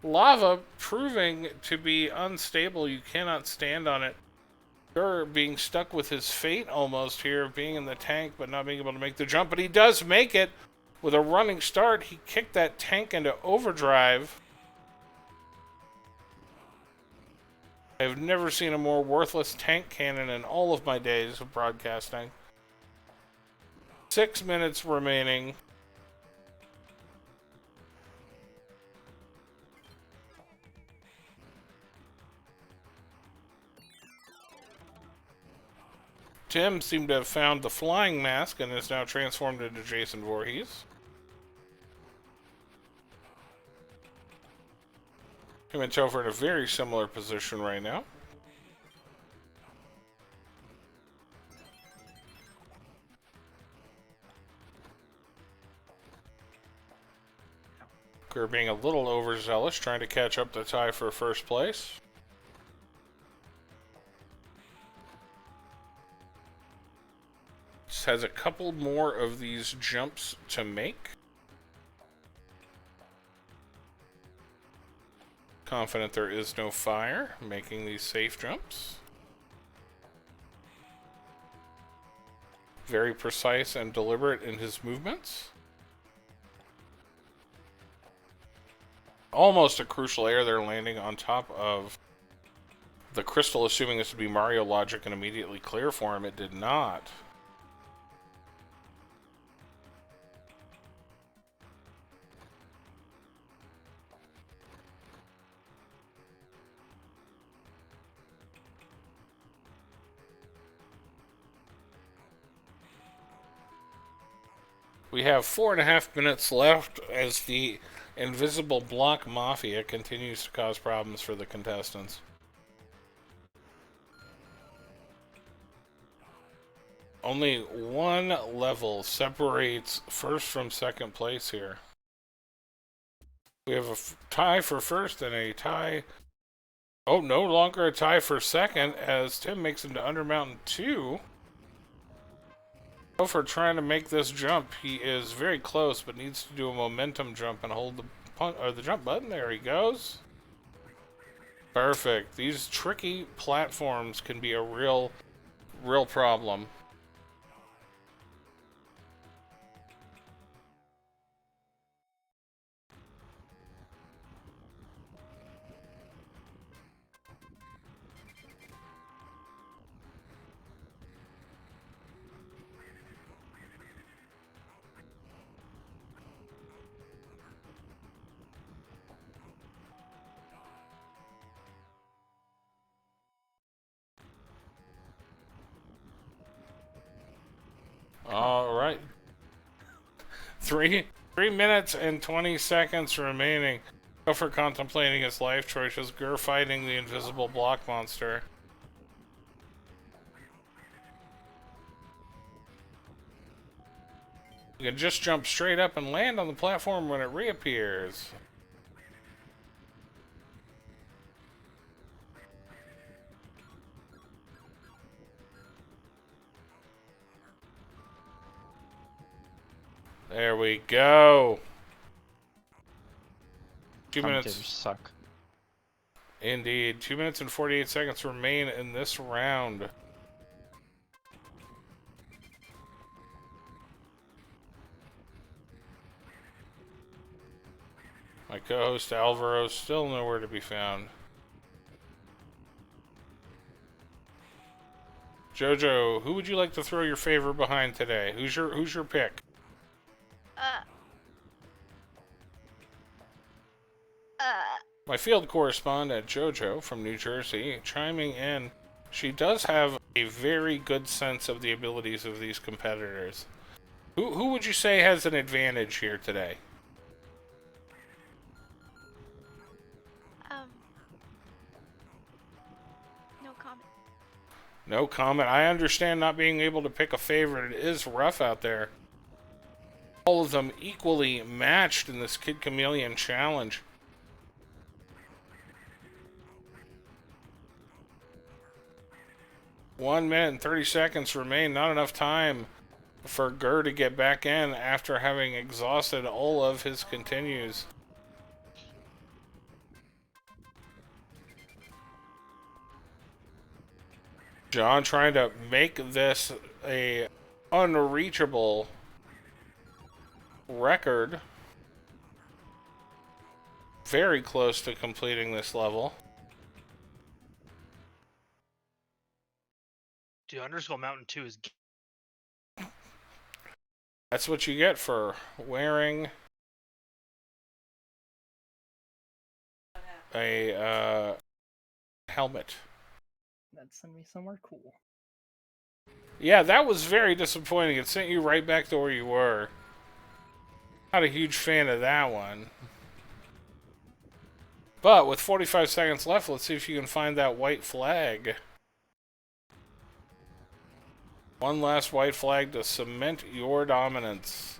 lava proving to be unstable. You cannot stand on it. Gur being stuck with his fate almost here of being in the tank but not being able to make the jump. But he does make it with a running start. He kicked that tank into overdrive. I've never seen a more worthless tank cannon in all of my days of broadcasting. 6 minutes remaining. Tim seemed to have found the flying mask and is now transformed into Jason Voorhees. Him and Topher in a very similar position right now. Gur being a little overzealous, trying to catch up to tie for first place. Just has a couple more of these jumps to make. Confident there is no fire, making these safe jumps. Very precise and deliberate in his movements. Almost a crucial air there, landing on top of the crystal, assuming this would be Mario logic and immediately clear for him. It did not. We have 4.5 minutes left as the invisible block mafia continues to cause problems for the contestants. Only one level separates first from second place here. We have a tie for first and a tie. Oh, no longer a tie for second as Tim makes it to Undermountain 2. For trying to make this jump, he is very close, but needs to do a momentum jump and hold the jump button. There he goes. Perfect. These tricky platforms can be a real problem. All right. 3 minutes and 20 seconds remaining. Topher contemplating his life choices. Gur fighting the invisible block monster. You can just jump straight up and land on the platform when it reappears. There we go. 2 minutes. Suck. Indeed. 2 minutes and 48 seconds remain in this round. My co-host Alvaro still nowhere to be found. Jojo, who would you like to throw your favor behind today? Who's your pick? My field correspondent, Jojo, from New Jersey, chiming in. She does have a very good sense of the abilities of these competitors. Who would you say has an advantage here today? No comment. No comment. I understand not being able to pick a favorite. It is rough out there. All of them equally matched in this Kid Chameleon challenge. One minute and 30 seconds remain. Not enough time for Gur to get back in after having exhausted all of his continues. John trying to make this a unreachable record. Very close to completing this level. Dude, Underskull Mountain 2 is. That's what you get for wearing a helmet. That sent me somewhere cool. Yeah, that was very disappointing. It sent you right back to where you were. Not a huge fan of that one. But with 45 seconds left, let's see if you can find that white flag. One last white flag to cement your dominance.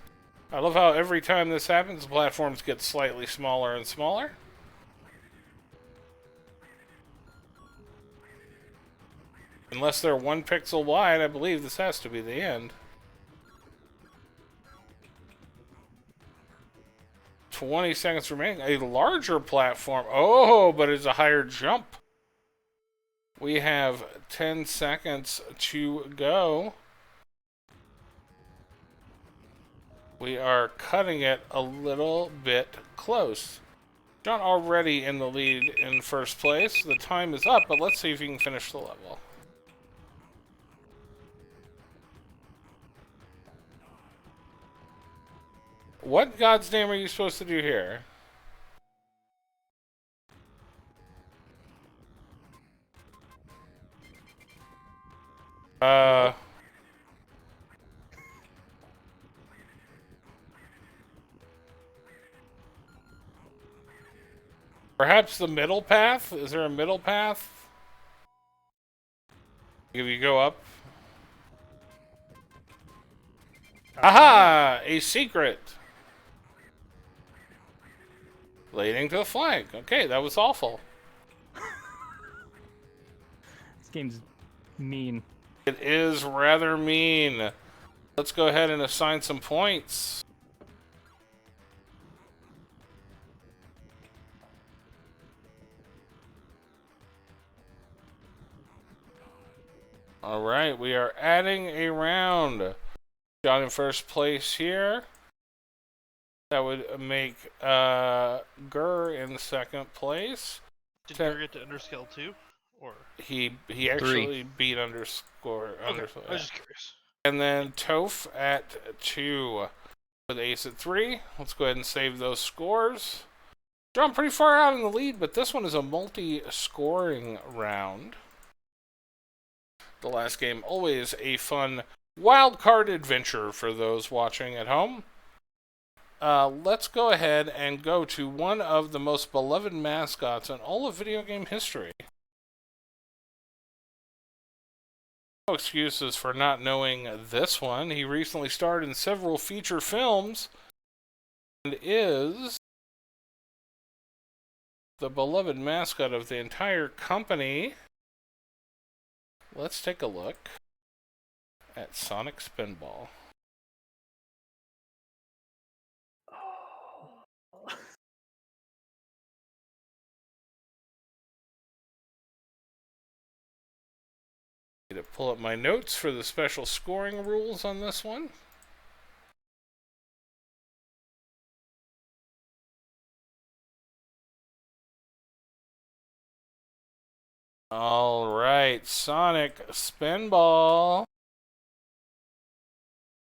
I love how every time this happens, the platforms get slightly smaller and smaller. Unless they're 1 pixel wide, I believe this has to be the end. 20 seconds remaining. A larger platform. Oh, but it's a higher jump. We have 10 seconds to go. We are cutting it a little bit close. John already in the lead in first place. The time is up, but let's see if you can finish the level. What God's name are you supposed to do here? Perhaps the middle path? Is there a middle path? If you go up. Aha! A secret! Leading to the flag. Okay, that was awful. This game's mean. It is rather mean. Let's go ahead and assign some points. Alright, we are adding a round. John in first place here. That would make Gur in second place. Did Gur get to Underscale too? Or he actually beat Underscore. okay, I was just curious. And then Toph at 2 with Ace at 3. Let's go ahead and save those scores. John pretty far out in the lead, but this one is a multi-scoring round. The last game, always a fun wild card adventure for those watching at home. Let's go ahead and go to one of the most beloved mascots in all of video game history. No excuses for not knowing this one. He recently starred in several feature films and is the beloved mascot of the entire company. Let's take a look at Sonic Spinball. Need to pull up my notes for the special scoring rules on this one. All right, Sonic Spinball.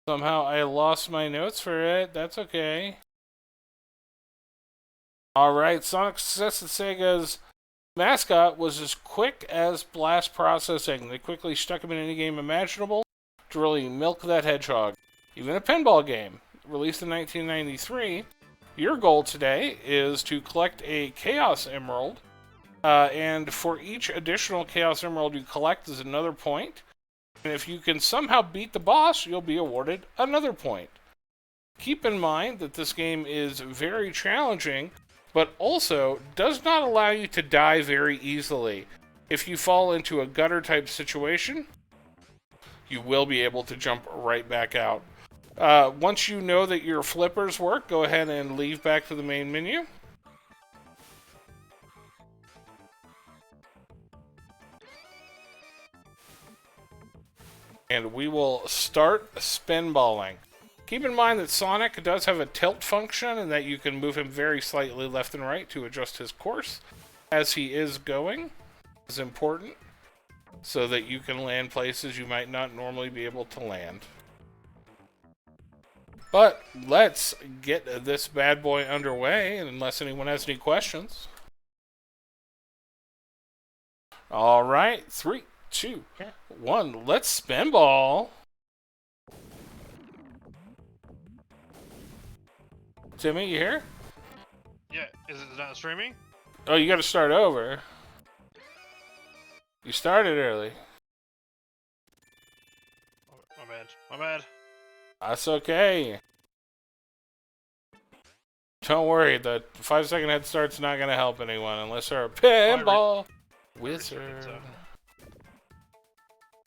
Somehow I lost my notes for it. That's okay. All right, Sonic Success at Sega's mascot was as quick as blast processing. They quickly stuck him in any game imaginable to really milk that hedgehog. Even a pinball game, released in 1993. Your goal today is to collect a Chaos Emerald. And for each additional Chaos Emerald you collect is another point. And if you can somehow beat the boss, you'll be awarded another point. Keep in mind that this game is very challenging, but also does not allow you to die very easily. If you fall into a gutter type situation, you will be able to jump right back out. Once you know that your flippers work, go ahead and leave back to the main menu. And we will start spinballing. Keep in mind that Sonic does have a tilt function and that you can move him very slightly left and right to adjust his course as he is going. Is important so that you can land places you might not normally be able to land. But let's get this bad boy underway, unless anyone has any questions. All right, 3, 2, 1. Let's spinball. Timmy, you here? Yeah, is it not streaming? Oh, you got to start over. You started early. Oh, my bad. My bad. That's okay. Don't worry, the 5-second head start's not going to help anyone unless they're a pinball wizard.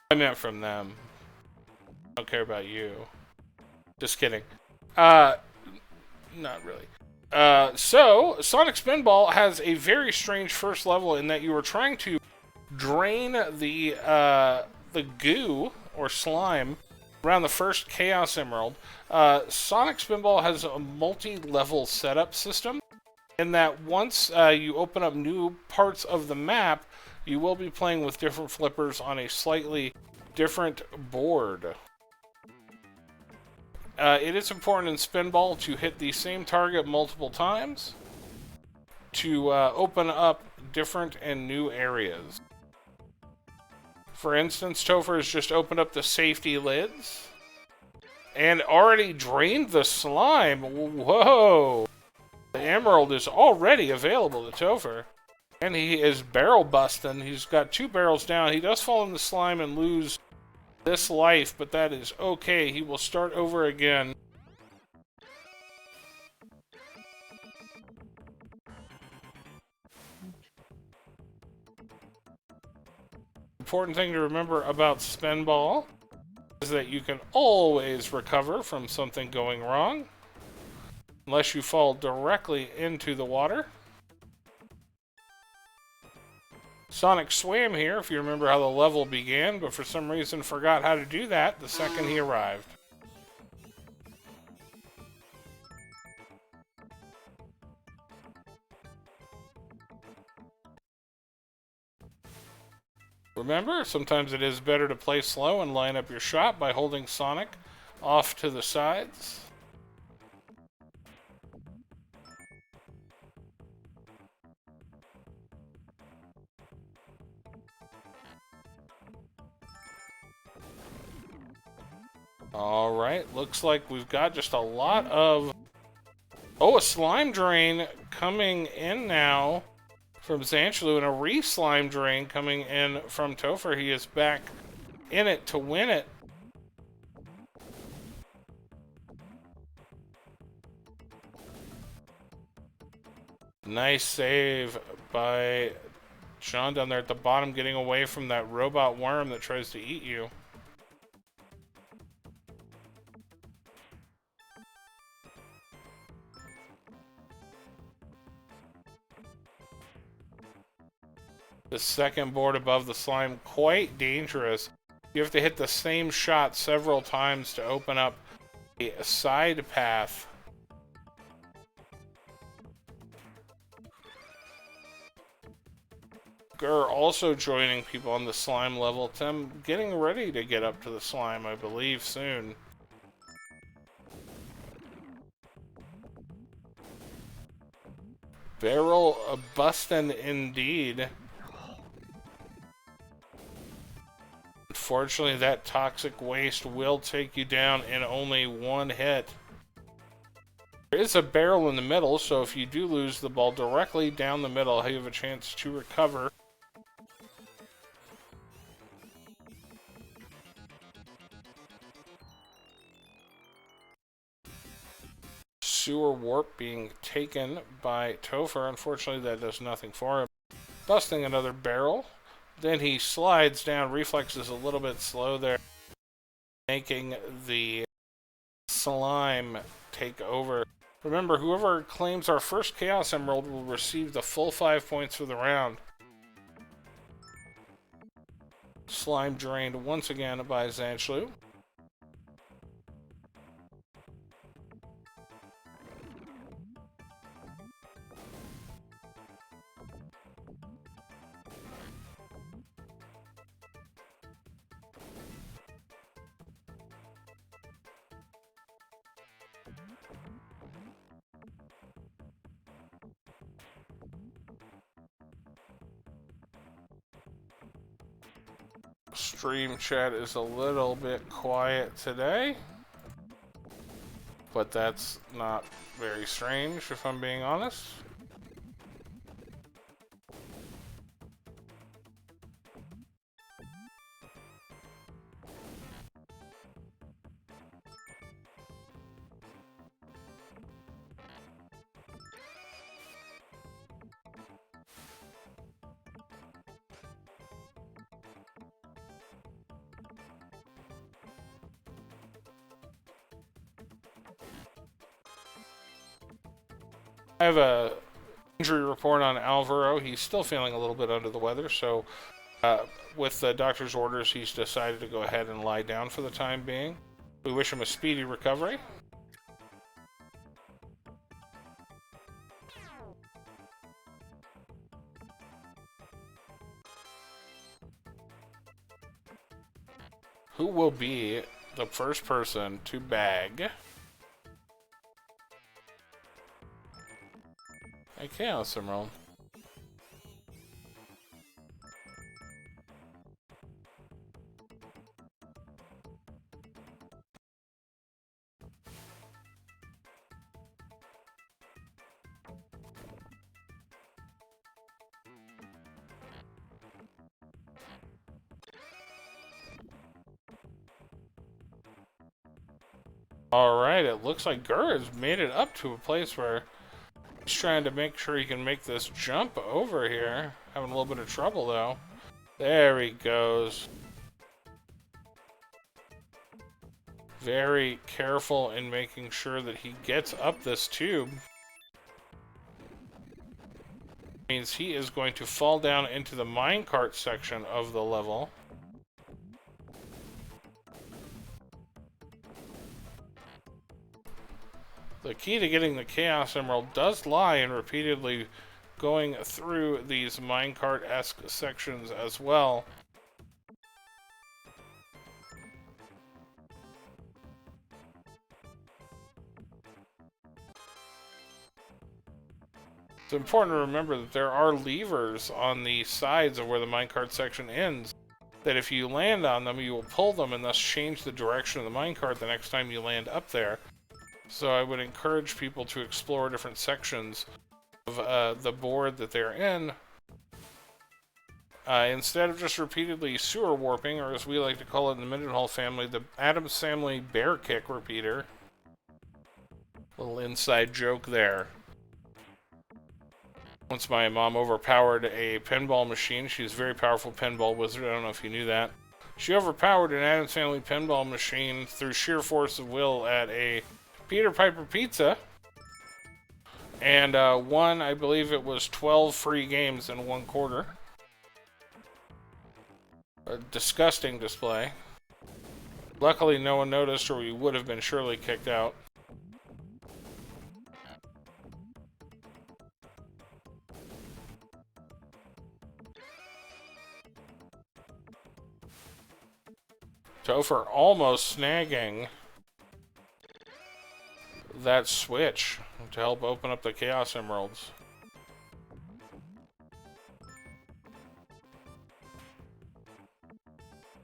I meant from them. I don't care about you. Just kidding. Not really. So, Sonic Spinball has a very strange first level in that you are trying to drain the goo or slime around the first Chaos Emerald. Sonic Spinball has a multi-level setup system in that once you open up new parts of the map, you will be playing with different flippers on a slightly different board. It is important in Spinball to hit the same target multiple times to open up different and new areas. For instance, Topher has just opened up the safety lids and already drained the slime. Whoa! The emerald is already available to Topher. And he is barrel busting. He's got 2 barrels down. He does fall in the slime and lose this life, but that is okay. He will start over again. Important thing to remember about Spinball is that you can always recover from something going wrong, unless you fall directly into the water. Sonic swam here, if you remember how the level began, but for some reason forgot how to do that the second he arrived. Remember, sometimes it is better to play slow and line up your shot by holding Sonic off to the sides. Alright, looks like we've got just a lot of... Oh, a slime drain coming in now from Zanchulu, and a re-slime drain coming in from Topher. He is back in it to win it. Nice save by Sean down there at the bottom, getting away from that robot worm that tries to eat you. The second board above the slime, quite dangerous. You have to hit the same shot several times to open up a side path. Gur also joining people on the slime level. Tim getting ready to get up to the slime, I believe, soon. Barrel bustin' indeed. Unfortunately, that toxic waste will take you down in only one hit. There is a barrel in the middle, so if you do lose the ball directly down the middle, you have a chance to recover. Sewer warp being taken by Topher. Unfortunately, that does nothing for him. Busting another barrel. Then he slides down. Reflex is a little bit slow there, making the slime take over. Remember, whoever claims our first Chaos Emerald will receive the full 5 points for the round. Slime drained once again by Zanchlu. Stream chat is a little bit quiet today, but that's not very strange if I'm being honest. I have a injury report on Alvaro. He's still feeling a little bit under the weather, so with the doctor's orders, he's decided to go ahead and lie down for the time being. We wish him a speedy recovery. Who will be the first person to bag a Chaos Emerald? Alright, it looks like Gur has made it up to a place where he's trying to make sure he can make this jump over here. Having a little bit of trouble, though. There he goes. Very careful in making sure that he gets up this tube. Means he is going to fall down into the minecart section of the level. The key to getting the Chaos Emerald does lie in repeatedly going through these minecart-esque sections as well. It's important to remember that there are levers on the sides of where the minecart section ends, that if you land on them, you will pull them and thus change the direction of the minecart the next time you land up there. So I would encourage people to explore different sections of the board that they're in, instead of just repeatedly sewer warping, or as we like to call it in the Mendenhall family, the Addams Family bear kick repeater. Little inside joke there. Once my mom overpowered a pinball machine. She's a very powerful pinball wizard. I don't know if you knew that. She overpowered an Addams Family pinball machine through sheer force of will at a Peter Piper Pizza, and won, I believe it was 12 free games in one quarter. A disgusting display. Luckily no one noticed, or we would have been surely kicked out. Topher almost snagging that switch to help open up the Chaos Emeralds.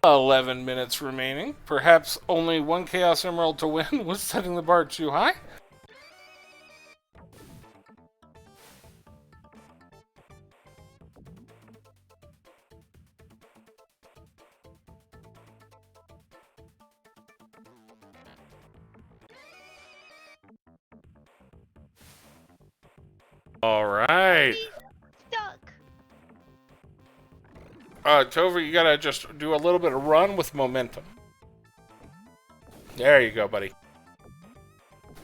"11 minutes remaining. Perhaps only one Chaos Emerald to win was setting the bar too high?" All right. Stuck. Topher, you gotta just do a little bit of run with momentum. There you go, buddy.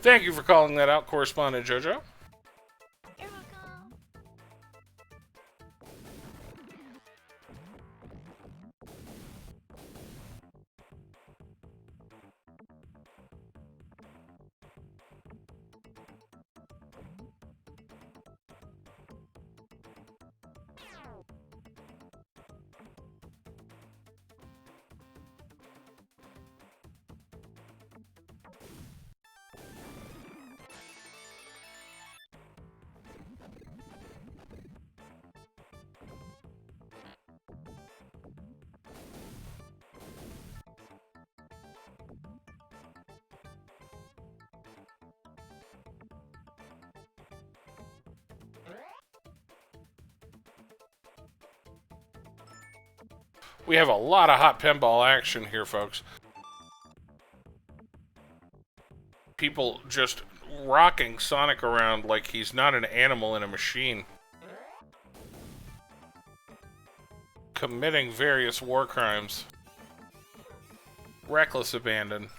Thank you for calling that out, Correspondent Jojo. You're welcome. We have a lot of hot pinball action here, folks. People just rocking Sonic around like he's not an animal in a machine. Committing various war crimes. Reckless abandon.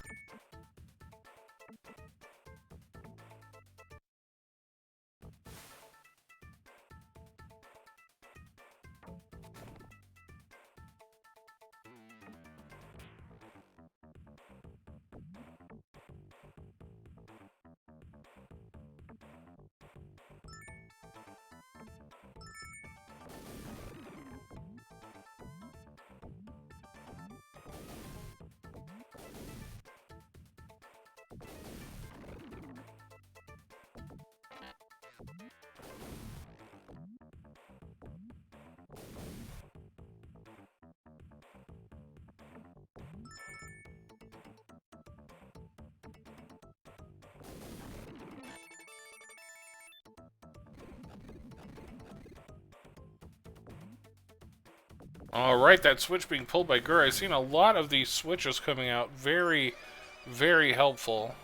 Alright, that switch being pulled by Gur. I've seen a lot of these switches coming out. Very, very helpful.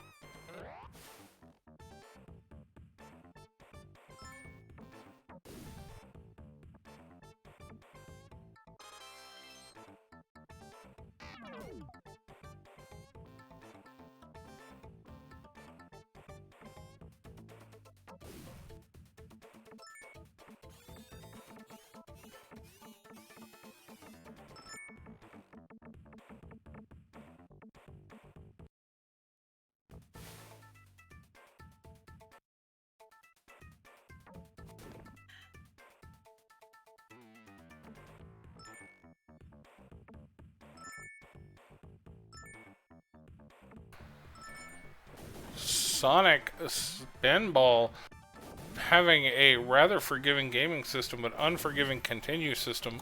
Sonic Spinball having a rather forgiving gaming system, but unforgiving continue system.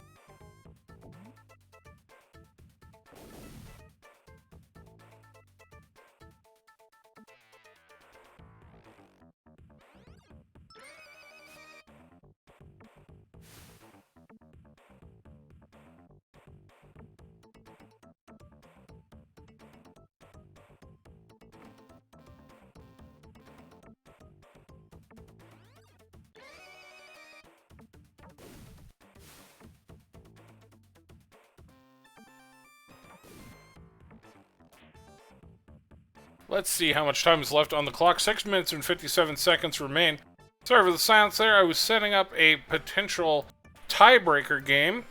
Let's see how much time is left on the clock. 6 minutes and 57 seconds remain. Sorry for the silence there. I was setting up a potential tiebreaker game,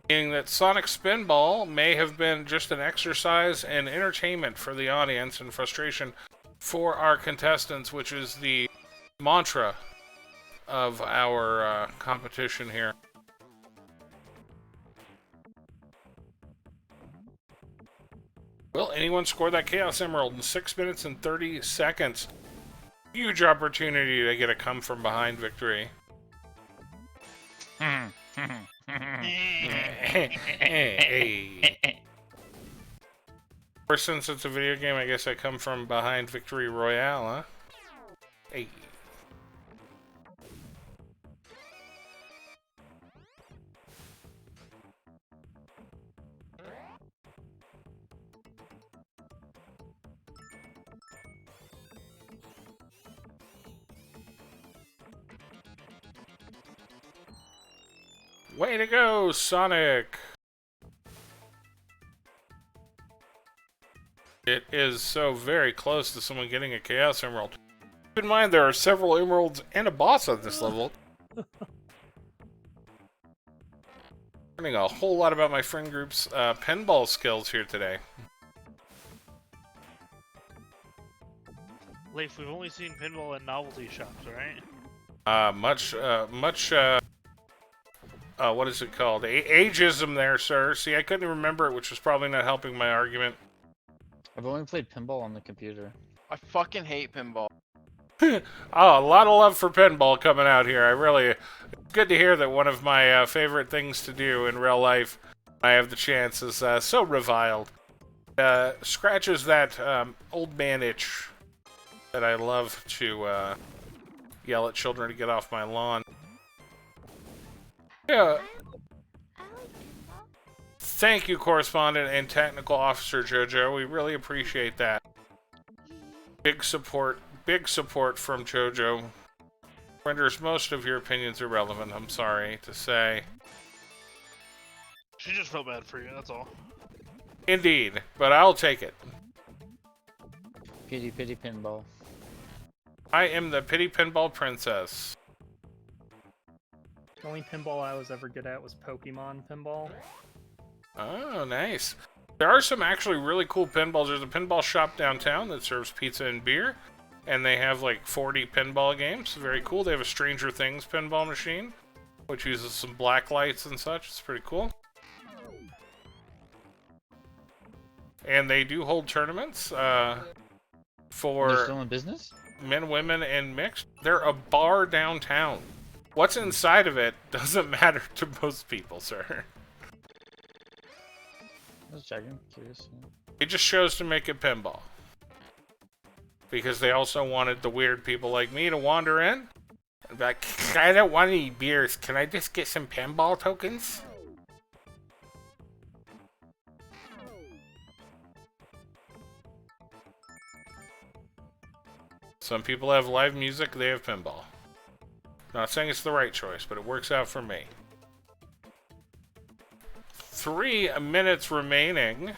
meaning that Sonic Spinball may have been just an exercise and entertainment for the audience and frustration for our contestants, which is the mantra of our competition here. Will anyone score that Chaos Emerald in 6 minutes and 30 seconds? Huge opportunity to get a come from behind victory. Or since it's a video game, I guess I come from behind victory royale, huh? Hey. Way to go, Sonic! It is so very close to someone getting a Chaos Emerald. Keep in mind, there are several emeralds and a boss on this level. Learning a whole lot about my friend group's pinball skills here today. Leif, we've only seen pinball in novelty shops, right? What is it called? Ageism there, sir. See, I couldn't remember it, which was probably not helping my argument. I've only played pinball on the computer. I fucking hate pinball. Oh, a lot of love for pinball coming out here. It's good to hear that one of my favorite things to do in real life, I have the chance, is so reviled. Scratches that old man itch that I love to yell at children to get off my lawn. Yeah. I like Thank you, correspondent and technical officer Jojo. We really appreciate that. Big support from Jojo. Renders most of your opinions irrelevant, I'm sorry to say. She just felt bad for you, that's all. Indeed, but I'll take it. Pity pity pinball. I am the Pity Pinball Princess. The only pinball I was ever good at was Pokemon pinball. Oh, nice. There are some actually really cool pinballs. There's a pinball shop downtown that serves pizza and beer, and they have like 40 pinball games. Very cool. They have a Stranger Things pinball machine, which uses some black lights and such. It's pretty cool. And they do hold tournaments They're for still in business? men, women, and mixed. They're a bar downtown. What's inside of it doesn't matter to most people, sir. Just checking. Curious. It just shows to make it pinball. Because they also wanted the weird people like me to wander in and be like, I don't want any beers. Can I just get some pinball tokens? Some people have live music, they have pinball. Not saying it's the right choice, but it works out for me. 3 minutes remaining.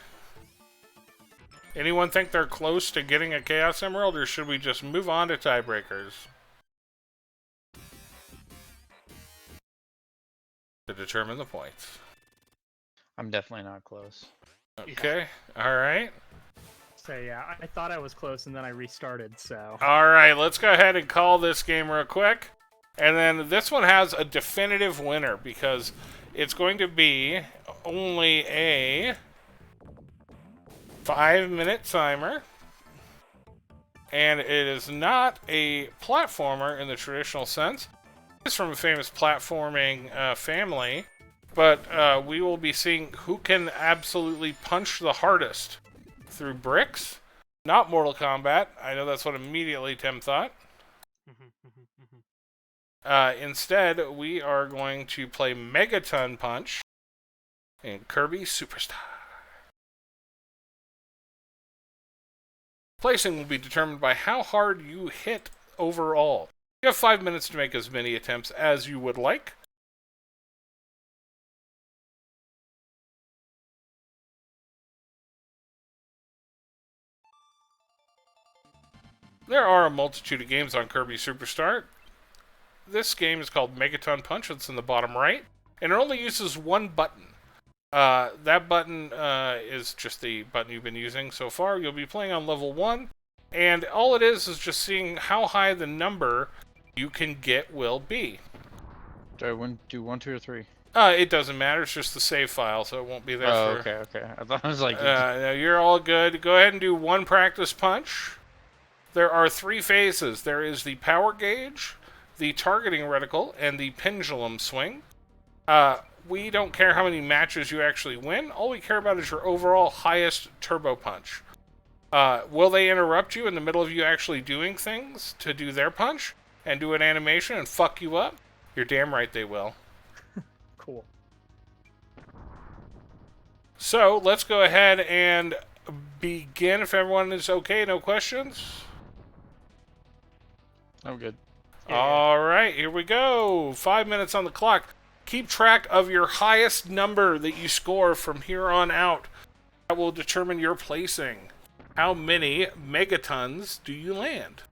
Anyone think they're close to getting a Chaos Emerald, or should we just move on to tiebreakers? To determine the points. I'm definitely not close. Okay, alright. So yeah, I thought I was close and then I restarted, so... Alright, let's go ahead and call this game real quick. And then this one has a definitive winner, because it's going to be only a 5-minute timer. And it is not a platformer in the traditional sense. It's from a famous platforming family. But we will be seeing who can absolutely punch the hardest through bricks. Not Mortal Kombat. I know that's what immediately Tim thought. Instead, we are going to play Megaton Punch in Kirby Superstar. Placing will be determined by how hard you hit overall. You have 5 minutes to make as many attempts as you would like. There are a multitude of games on Kirby Superstar. This game is called Megaton Punch. It's in the bottom right. And it only uses one button. That button is just the button you've been using so far. You'll be playing on level 1. And all it is just seeing how high the number you can get will be. Do I do 1, 2, or 3? It doesn't matter. It's just the save file, so it won't be there Oh, for... okay. I thought I was like... No, you're all good. Go ahead and do one practice punch. There are 3 phases. There is the power gauge, the targeting reticle, and the pendulum swing. We don't care how many matches you actually win. All we care about is your overall highest turbo punch. Will they interrupt you in the middle of you actually doing things to do their punch and do an animation and fuck you up? You're damn right they will. Cool. So, let's go ahead and begin if everyone is okay. No questions? I'm good. All right, here we go. 5 minutes on the clock. Keep track of your highest number that you score from here on out. That will determine your placing. How many megatons do you land?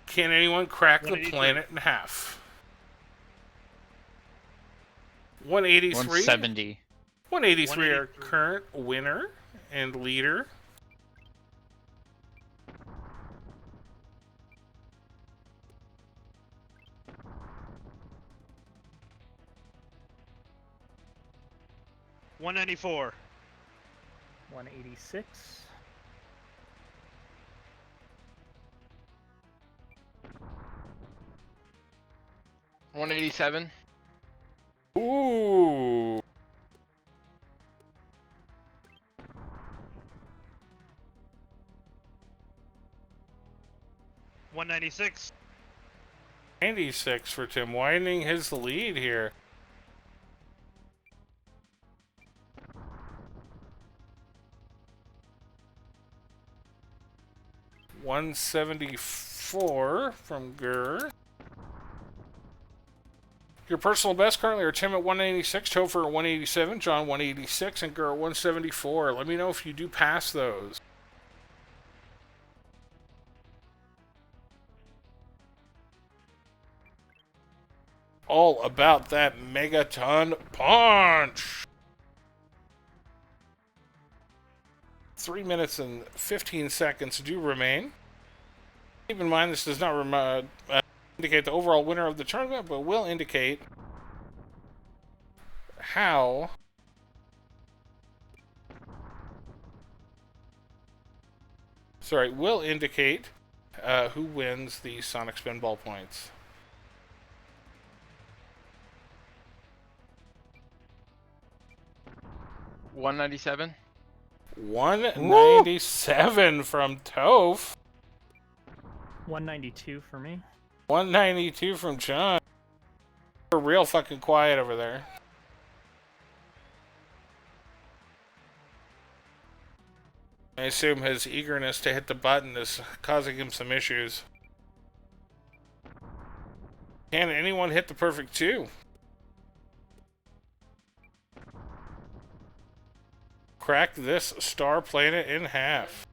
Can anyone crack the 183. planet in half? 183? 170. 183 are 183. current winner and leader. $194. 186. 187. Ooh. 194. 196. 96 for Tim, widening his lead here. $174 from Gurr. Your personal best currently are Tim at 186, Topher at 187, John 186, and Gurr at 174. Let me know if you do pass those. All about that Megaton Punch. 3 minutes and 15 seconds do remain. Keep in mind this does not indicate the overall winner of the tournament, but will indicate how will indicate who wins the Sonic Spinball points. $197. 197 from Toph. 192 for me. 192 from John. We're real fucking quiet over there. I assume his eagerness to hit the button is causing him some issues. Can anyone hit the perfect 2? Crack this star planet in half.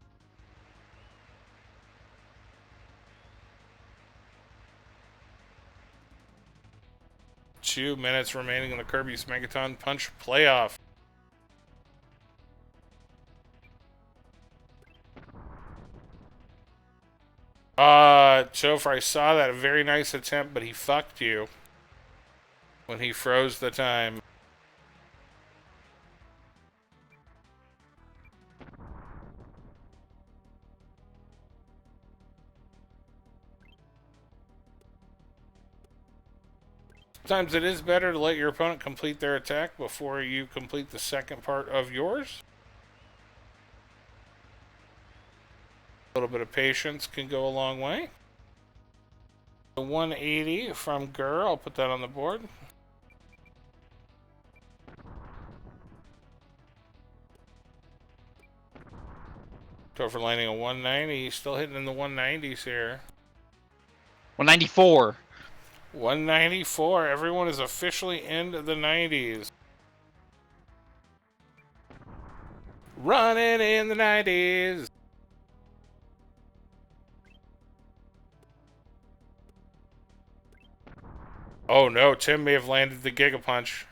Two minutes remaining in the Kirby's Megaton Punch playoff. Topher, I saw that. A very nice attempt, but he fucked you when he froze the time. Sometimes it is better to let your opponent complete their attack before you complete the second part of yours. A little bit of patience can go a long way. The 180 from Gurr, I'll put that on the board. Topher landing a 190, still hitting in the 190s here. 194. 194. Everyone is officially into the 90s. Running in the 90s. Oh no, Tim may have landed the Giga Punch.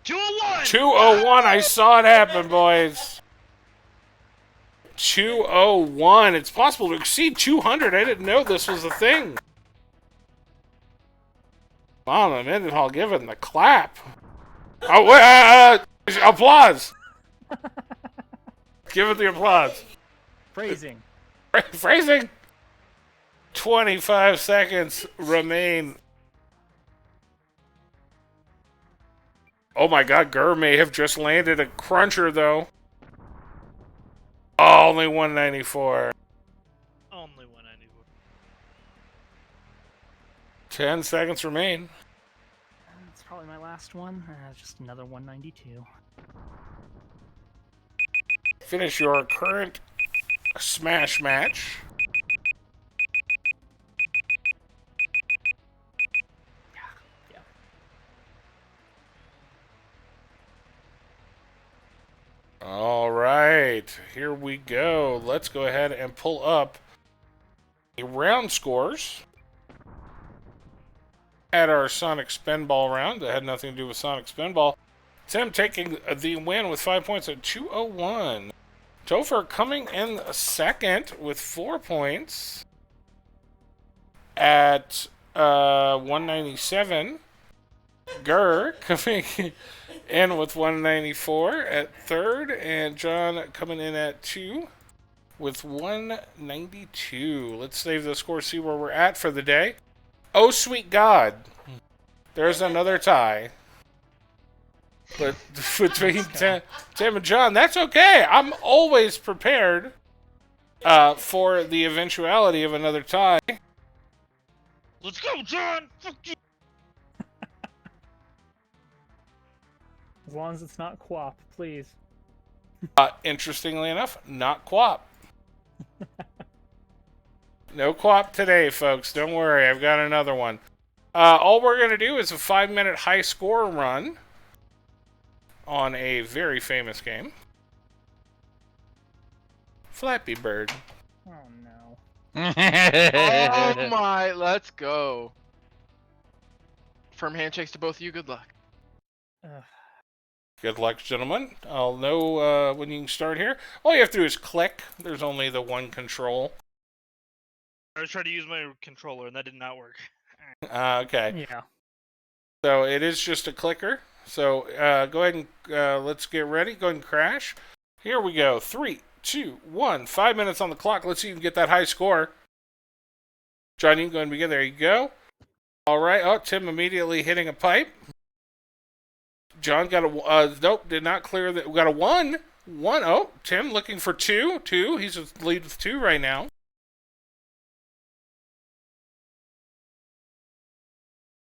201. 201. I saw it happen, boys. 201. It's possible to exceed 200. I didn't know this was a thing. Come on, Mendenhall, give it the clap. Oh, wait, applause. Give it the applause. Phrasing. Phrasing. 25 seconds remain. Oh my god, Gurr may have just landed a cruncher, though. Oh, only 194. Only 194. 10 seconds remain. That's probably my last one. Just another 192. Finish your current Smash match. Yeah. All right, here we go. Let's go ahead and pull up the round scores at our Sonic Spinball round. That had nothing to do with Sonic Spinball. Tim taking the win with 5 points at 201. Topher coming in second with 4 points at 197. Gurr coming in with 194 at third, and John coming in at 2 with 192. Let's save the score, see where we're at for the day. Oh, sweet God. There's another tie. But between Tim and John, that's okay. I'm always prepared For the eventuality of another tie, Let's go, John! Fuck you! As long as it's not Quap, please. interestingly enough, not Quap. No Quap today, folks. Don't worry, I've got another one. All we're going to do is a 5-minute high score run on a very famous game. Flappy Bird. Oh no. Oh my, let's go. Firm handshakes to both of you. Good luck. Ugh. Good luck, gentlemen. I'll know when you can start here. All you have to do is click. There's only the one control. I was trying to use my controller and that did not work. Okay. Yeah. So it is just a clicker. So go ahead and let's get ready. Go ahead and crash. Here we go. 3, 2, 1. 5 minutes on the clock. Let's see if you can get that high score. John, you can go ahead and begin. There you go. All right. Oh, Tim immediately hitting a pipe. John got a nope, did not clear that. We got a 1. 1. Oh, Tim looking for 2. 2. He's in the lead with 2 right now.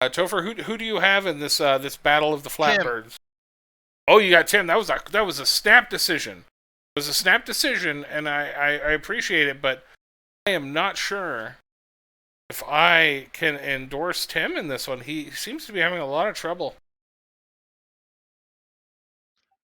Topher, who do you have in this this battle of the Flatbirds? Oh, you got Tim. That was a snap decision. It was a snap decision, and I appreciate it, but I am not sure if I can endorse Tim in this one. He seems to be having a lot of trouble.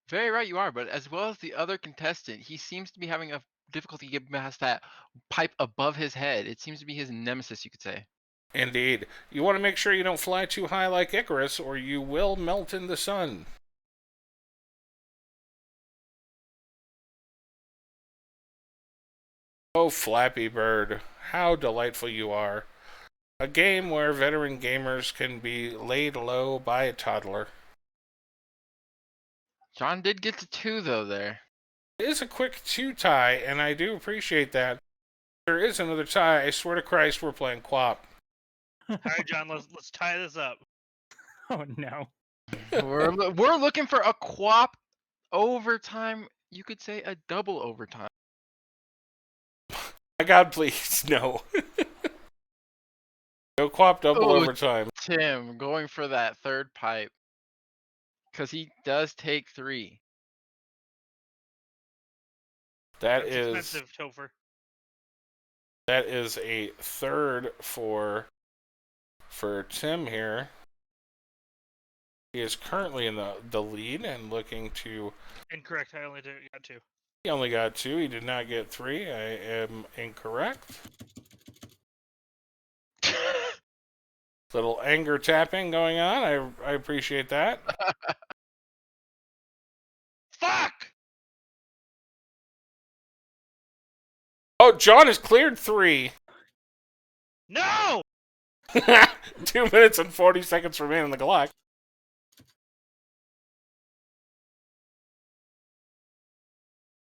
Very right you are, but as well as the other contestant, he seems to be having a difficulty getting past that pipe above his head. It seems to be his nemesis, you could say. Indeed. You want to make sure you don't fly too high like Icarus, or you will melt in the sun. Oh, Flappy Bird, how delightful you are. A game where veteran gamers can be laid low by a toddler. John did get to 2 though there. It is a quick 2 tie, and I do appreciate that. There is another tie. I swear to Christ, we're playing Quap. Alright, John, let's tie this up. Oh no. We're looking for a quap overtime. You could say a double overtime. My God, please, no. No Quap double Oh, overtime. Tim going for that third pipe. Because he does take 3. That That's is expensive, Topher. that is a third for Tim here. He is currently in the lead and looking to. Incorrect. I only got 2. He only got 2. He did not get 3. I am incorrect. Little anger tapping going on. I appreciate that. Fuck! Oh, John has cleared 3. No! 2 minutes and 40 seconds remain on the clock.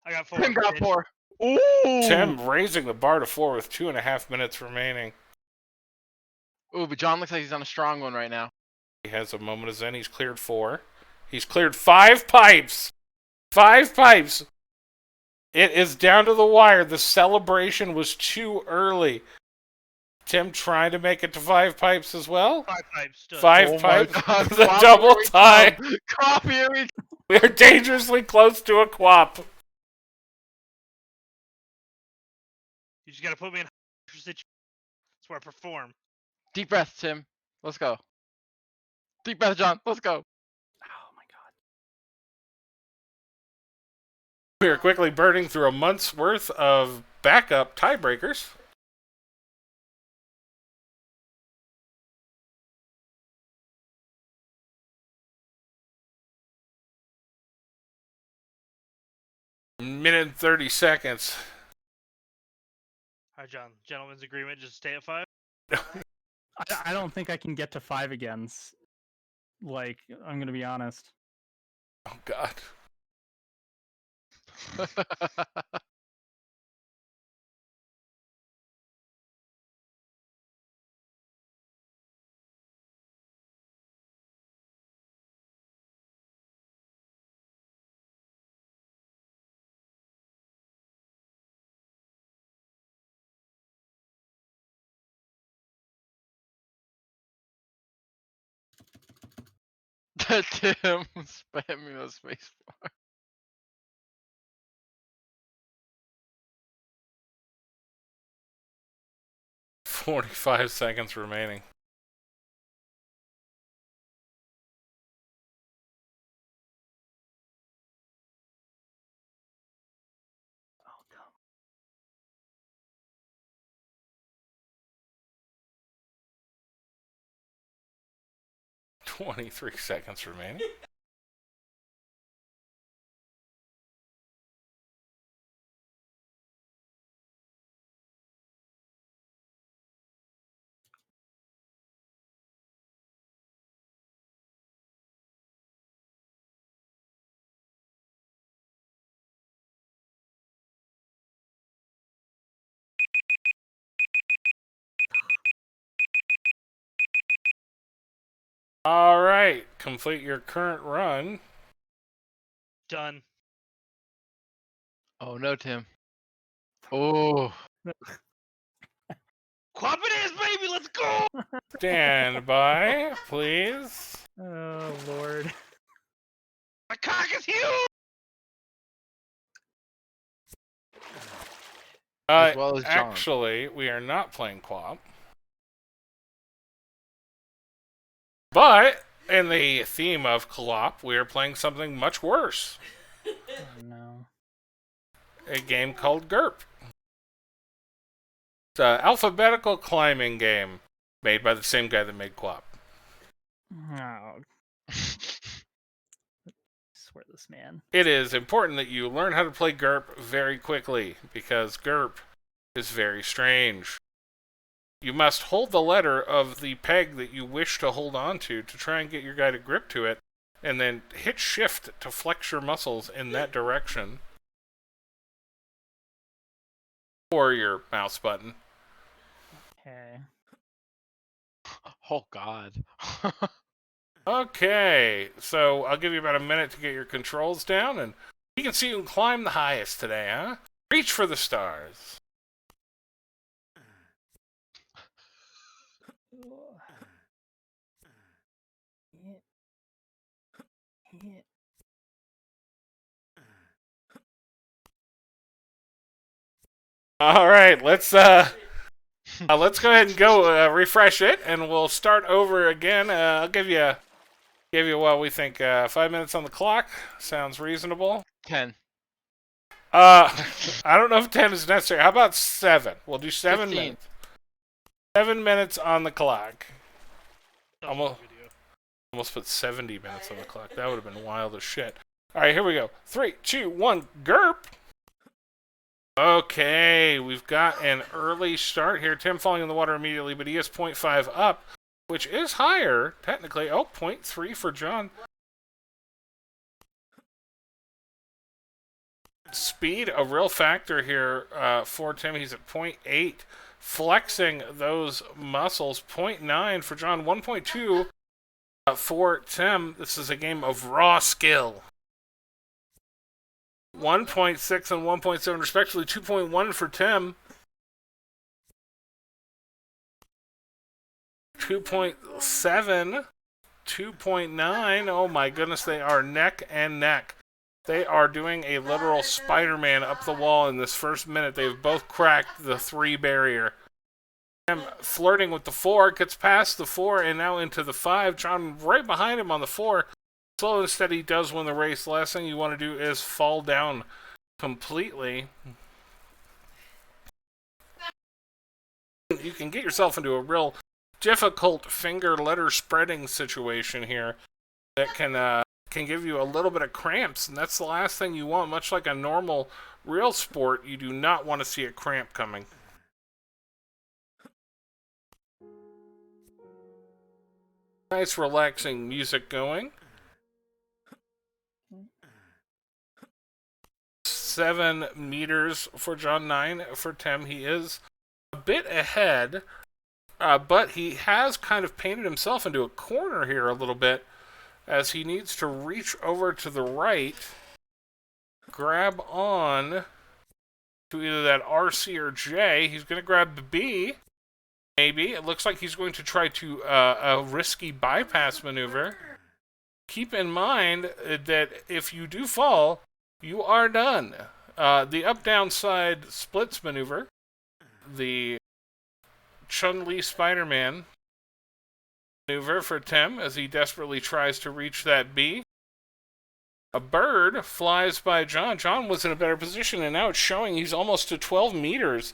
I got 4. Tim got bitch. 4. Ooh! Tim raising the bar to 4 with 2.5 minutes remaining. Ooh, but John looks like he's on a strong one right now. He has a moment of zen. He's cleared 4. He's cleared 5 pipes. 5 pipes. It is down to the wire. The celebration was too early. Tim trying to make it to 5 pipes as well. 5 pipes. Still. 5 Oh my pipes. God, The Quap, double here we tie. come. Quap, here we We are dangerously close to a Quap. You just gotta put me in a situation. That's where I perform. Deep breath, Tim. Let's go. Deep breath, John. Let's go. Oh my god. We are quickly burning through a month's worth of backup tiebreakers. Minute and 30 seconds. Alright, John. Gentleman's agreement. Just stay at 5. I don't think I can get to 5 again. Like, I'm gonna be honest. Oh, God. Tim spamming the space bar. "45 seconds remaining." Oh, come. 23 seconds remaining. All right, complete your current run. Done. Oh no, Tim. Oh. Quap it is, baby. Let's go. Stand by, please. Oh, Lord. My cock is huge. As well as John. Actually, we are not playing Quap. But, in the theme of Clop, we are playing something much worse. Oh, no. A game called GURP. It's an alphabetical climbing game made by the same guy that made Quap. Oh. I swear this man. It is important that you learn how to play GURP very quickly, because GURP is very strange. You must hold the letter of the peg that you wish to hold on to try and get your guy to grip to it, and then hit shift to flex your muscles in that direction. Or your mouse button. Okay. Oh God. Okay, so I'll give you about a minute to get your controls down, and you can see you can climb the highest today, huh? Reach for the stars. All right, let's go ahead and go refresh it, and we'll start over again. I'll give you what we think. 5 minutes on the clock sounds reasonable. 10. I don't know if 10 is necessary. How about 7? We'll do 7 15. minutes. 7 minutes on the clock. Video. Almost put 70 minutes on the clock. That would have been wild as shit. All right, here we go. 3, 2, 1, GURP. Okay, we've got an early start here. Tim falling in the water immediately, but he is 0.5 up, which is higher, technically. Oh, 0.3 for John. Speed, a real factor here for Tim. He's at 0.8, flexing those muscles. 0.9 for John, 1.2 for Tim. This is a game of raw skill. 1.6 and 1.7 respectively. 2.1 for Tim. 2.7. 2.9. Oh my goodness, they are neck and neck. They are doing a literal Spider-Man up the wall in this first minute. They've both cracked the 3 barrier. Tim flirting with the 4, gets past the 4 and now into the 5. John right behind him on the 4. Slow and steady does win the race. Last thing you want to do is fall down completely. You can get yourself into a real difficult finger letter spreading situation here that can give you a little bit of cramps, and that's the last thing you want. Much like a normal real sport, you do not want to see a cramp coming. Nice relaxing music going. 7 meters for John, 9 for Tim. He is a bit ahead, but he has kind of painted himself into a corner here a little bit, as he needs to reach over to the right, grab on to either that RC or J. He's going to grab the B, maybe. It looks like he's going to try to a risky bypass maneuver. keep in mind that if you do fall, you are done. The up-down side splits maneuver, the Chun-Li Spider-Man maneuver for Tim as he desperately tries to reach that B. A bird flies by John. John was in a better position, and now it's showing he's almost to 12 meters.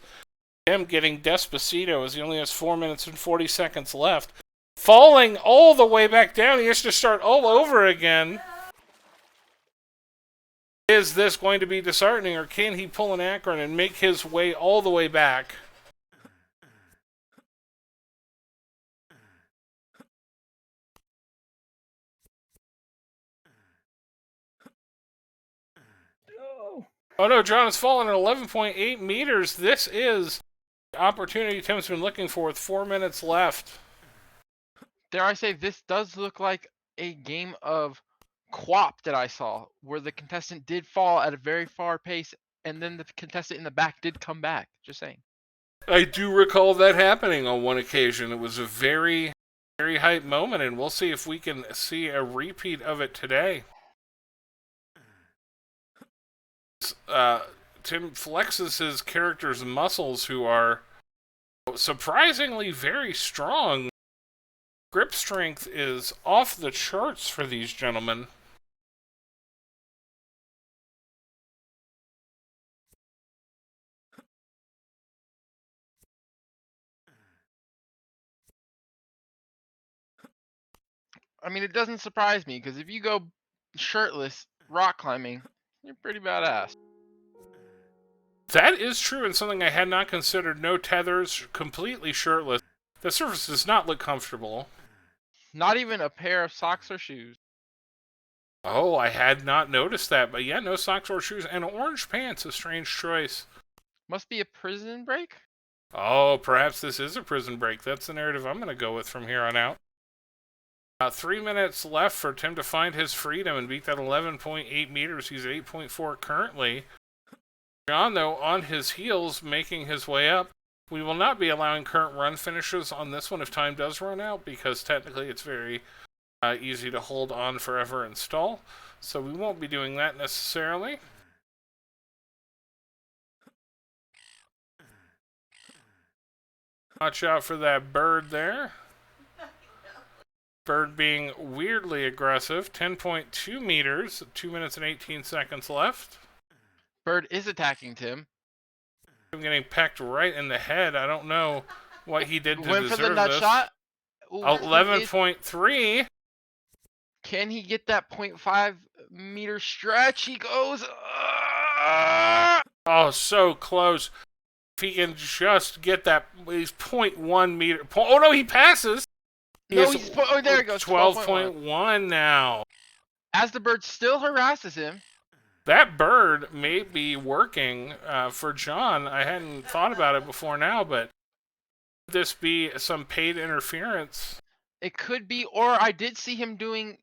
Tim getting Despacito as he only has 4 minutes and 40 seconds left. Falling all the way back down. He has to start all over again. Is this going to be disheartening, or can he pull an Akron and make his way all the way back? Oh no, John has fallen at 11.8 meters. This is the opportunity Tim's been looking for with 4 minutes left. Dare I say, this does look like a game of QWOP that I saw, where the contestant did fall at a very far pace, and then the contestant in the back did come back. Just saying. I do recall that happening on one occasion. It was a very, very hype moment, and we'll see if we can see a repeat of it today. Tim flexes his character's muscles, who are surprisingly very strong. Grip strength is off the charts for these gentlemen. I mean, it doesn't surprise me, because if you go shirtless rock climbing, you're pretty badass. That is true, and something I had not considered. No tethers, completely shirtless. The surface does not look comfortable. Not even a pair of socks or shoes. Oh, I had not noticed that, but yeah, no socks or shoes, and orange pants, a strange choice. Must be a prison break? Oh, perhaps this is a prison break. That's the narrative I'm going to go with from here on out. 3 minutes left for Tim to find his freedom and beat that 11.8 meters. He's at 8.4 currently. John, though, on his heels, making his way up. We will not be allowing current run finishes on this one if time does run out, because technically it's very easy to hold on forever and stall. So we won't be doing that necessarily. Watch out for that bird there. Bird being weirdly aggressive. 10.2 meters, 2 minutes and 18 seconds left. Bird is attacking Tim. I'm getting pecked right in the head. I don't know what he did to Went deserve for the nut this. shot. Ooh, 11.3. Can he get that 0.5 meter stretch? He goes. Oh, so close. If he can just get that, he's 0.1 meter. Oh no, he passes. No, oh, there it goes. 12.1 now. As the bird still harasses him. That bird may be working for John. I hadn't thought about it before now, but could this be some paid interference? It could be, or I did see him doing,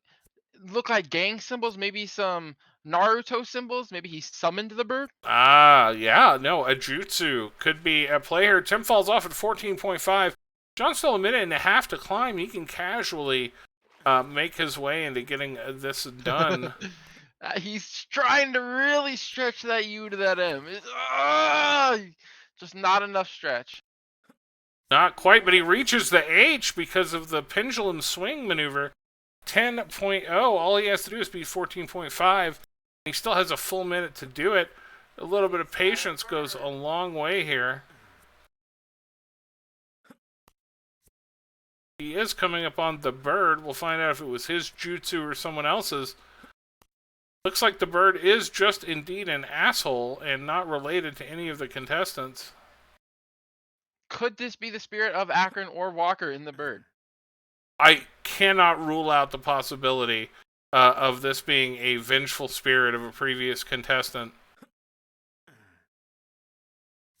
look like gang symbols, maybe some Naruto symbols. Maybe he summoned the bird. Yeah, no, a jutsu could be at play here. Tim falls off at 14.5. John's still a minute and a half to climb. He can casually make his way into getting this done. He's trying to really stretch that U to that M. Just not enough stretch. Not quite, but he reaches the H because of the pendulum swing maneuver. 10.0. All he has to do is be 14.5. He still has a full minute to do it. A little bit of patience goes a long way here. He is coming up on the bird. We'll find out if it was his jutsu or someone else's. Looks like the bird is just indeed an asshole and not related to any of the contestants. Could this be the spirit of Akron or Walker in the bird? I cannot rule out the possibility of this being a vengeful spirit of a previous contestant.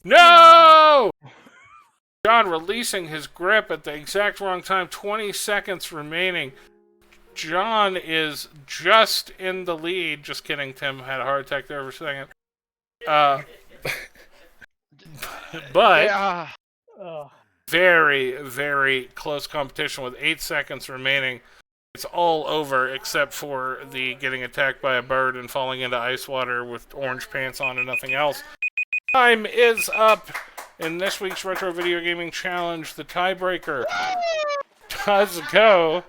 No! John releasing his grip at the exact wrong time. 20 seconds remaining. John is just in the lead. Just kidding, Tim had a heart attack there for a second. But Yeah. very, very close competition with 8 seconds remaining. It's all over except for the getting attacked by a bird and falling into ice water with orange pants on and nothing else. Time is up. In this week's Retro Video Gaming Challenge, the tiebreaker does go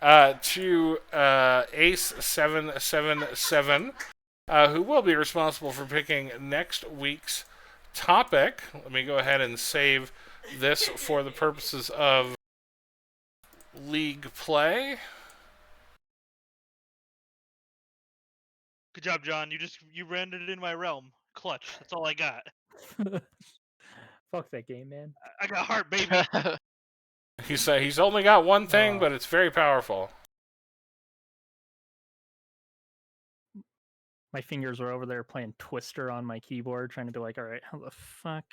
to Ace777, who will be responsible for picking next week's topic. Let me go ahead and save this for the purposes of league play. Good job, John. You ran it in my realm. Clutch. That's all I got. Fuck that game, man. I got heart, baby. He's only got one thing, but it's very powerful. My fingers were over there playing Twister on my keyboard, trying to be like, all right, how the fuck?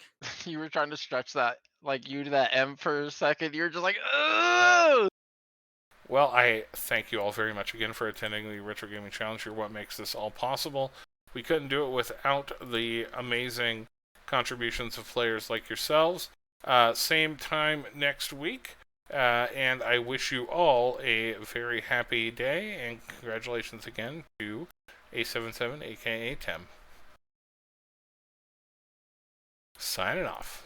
You were trying to stretch that, like you to that M for a second. You're just like, ugh! Well, I thank you all very much again for attending the Retro Gaming Challenge. You're what makes this all possible. We couldn't do it without the amazing contributions of players like yourselves. Same time next week, and I wish you all a very happy day, and congratulations again to A77, aka Tem. Signing off.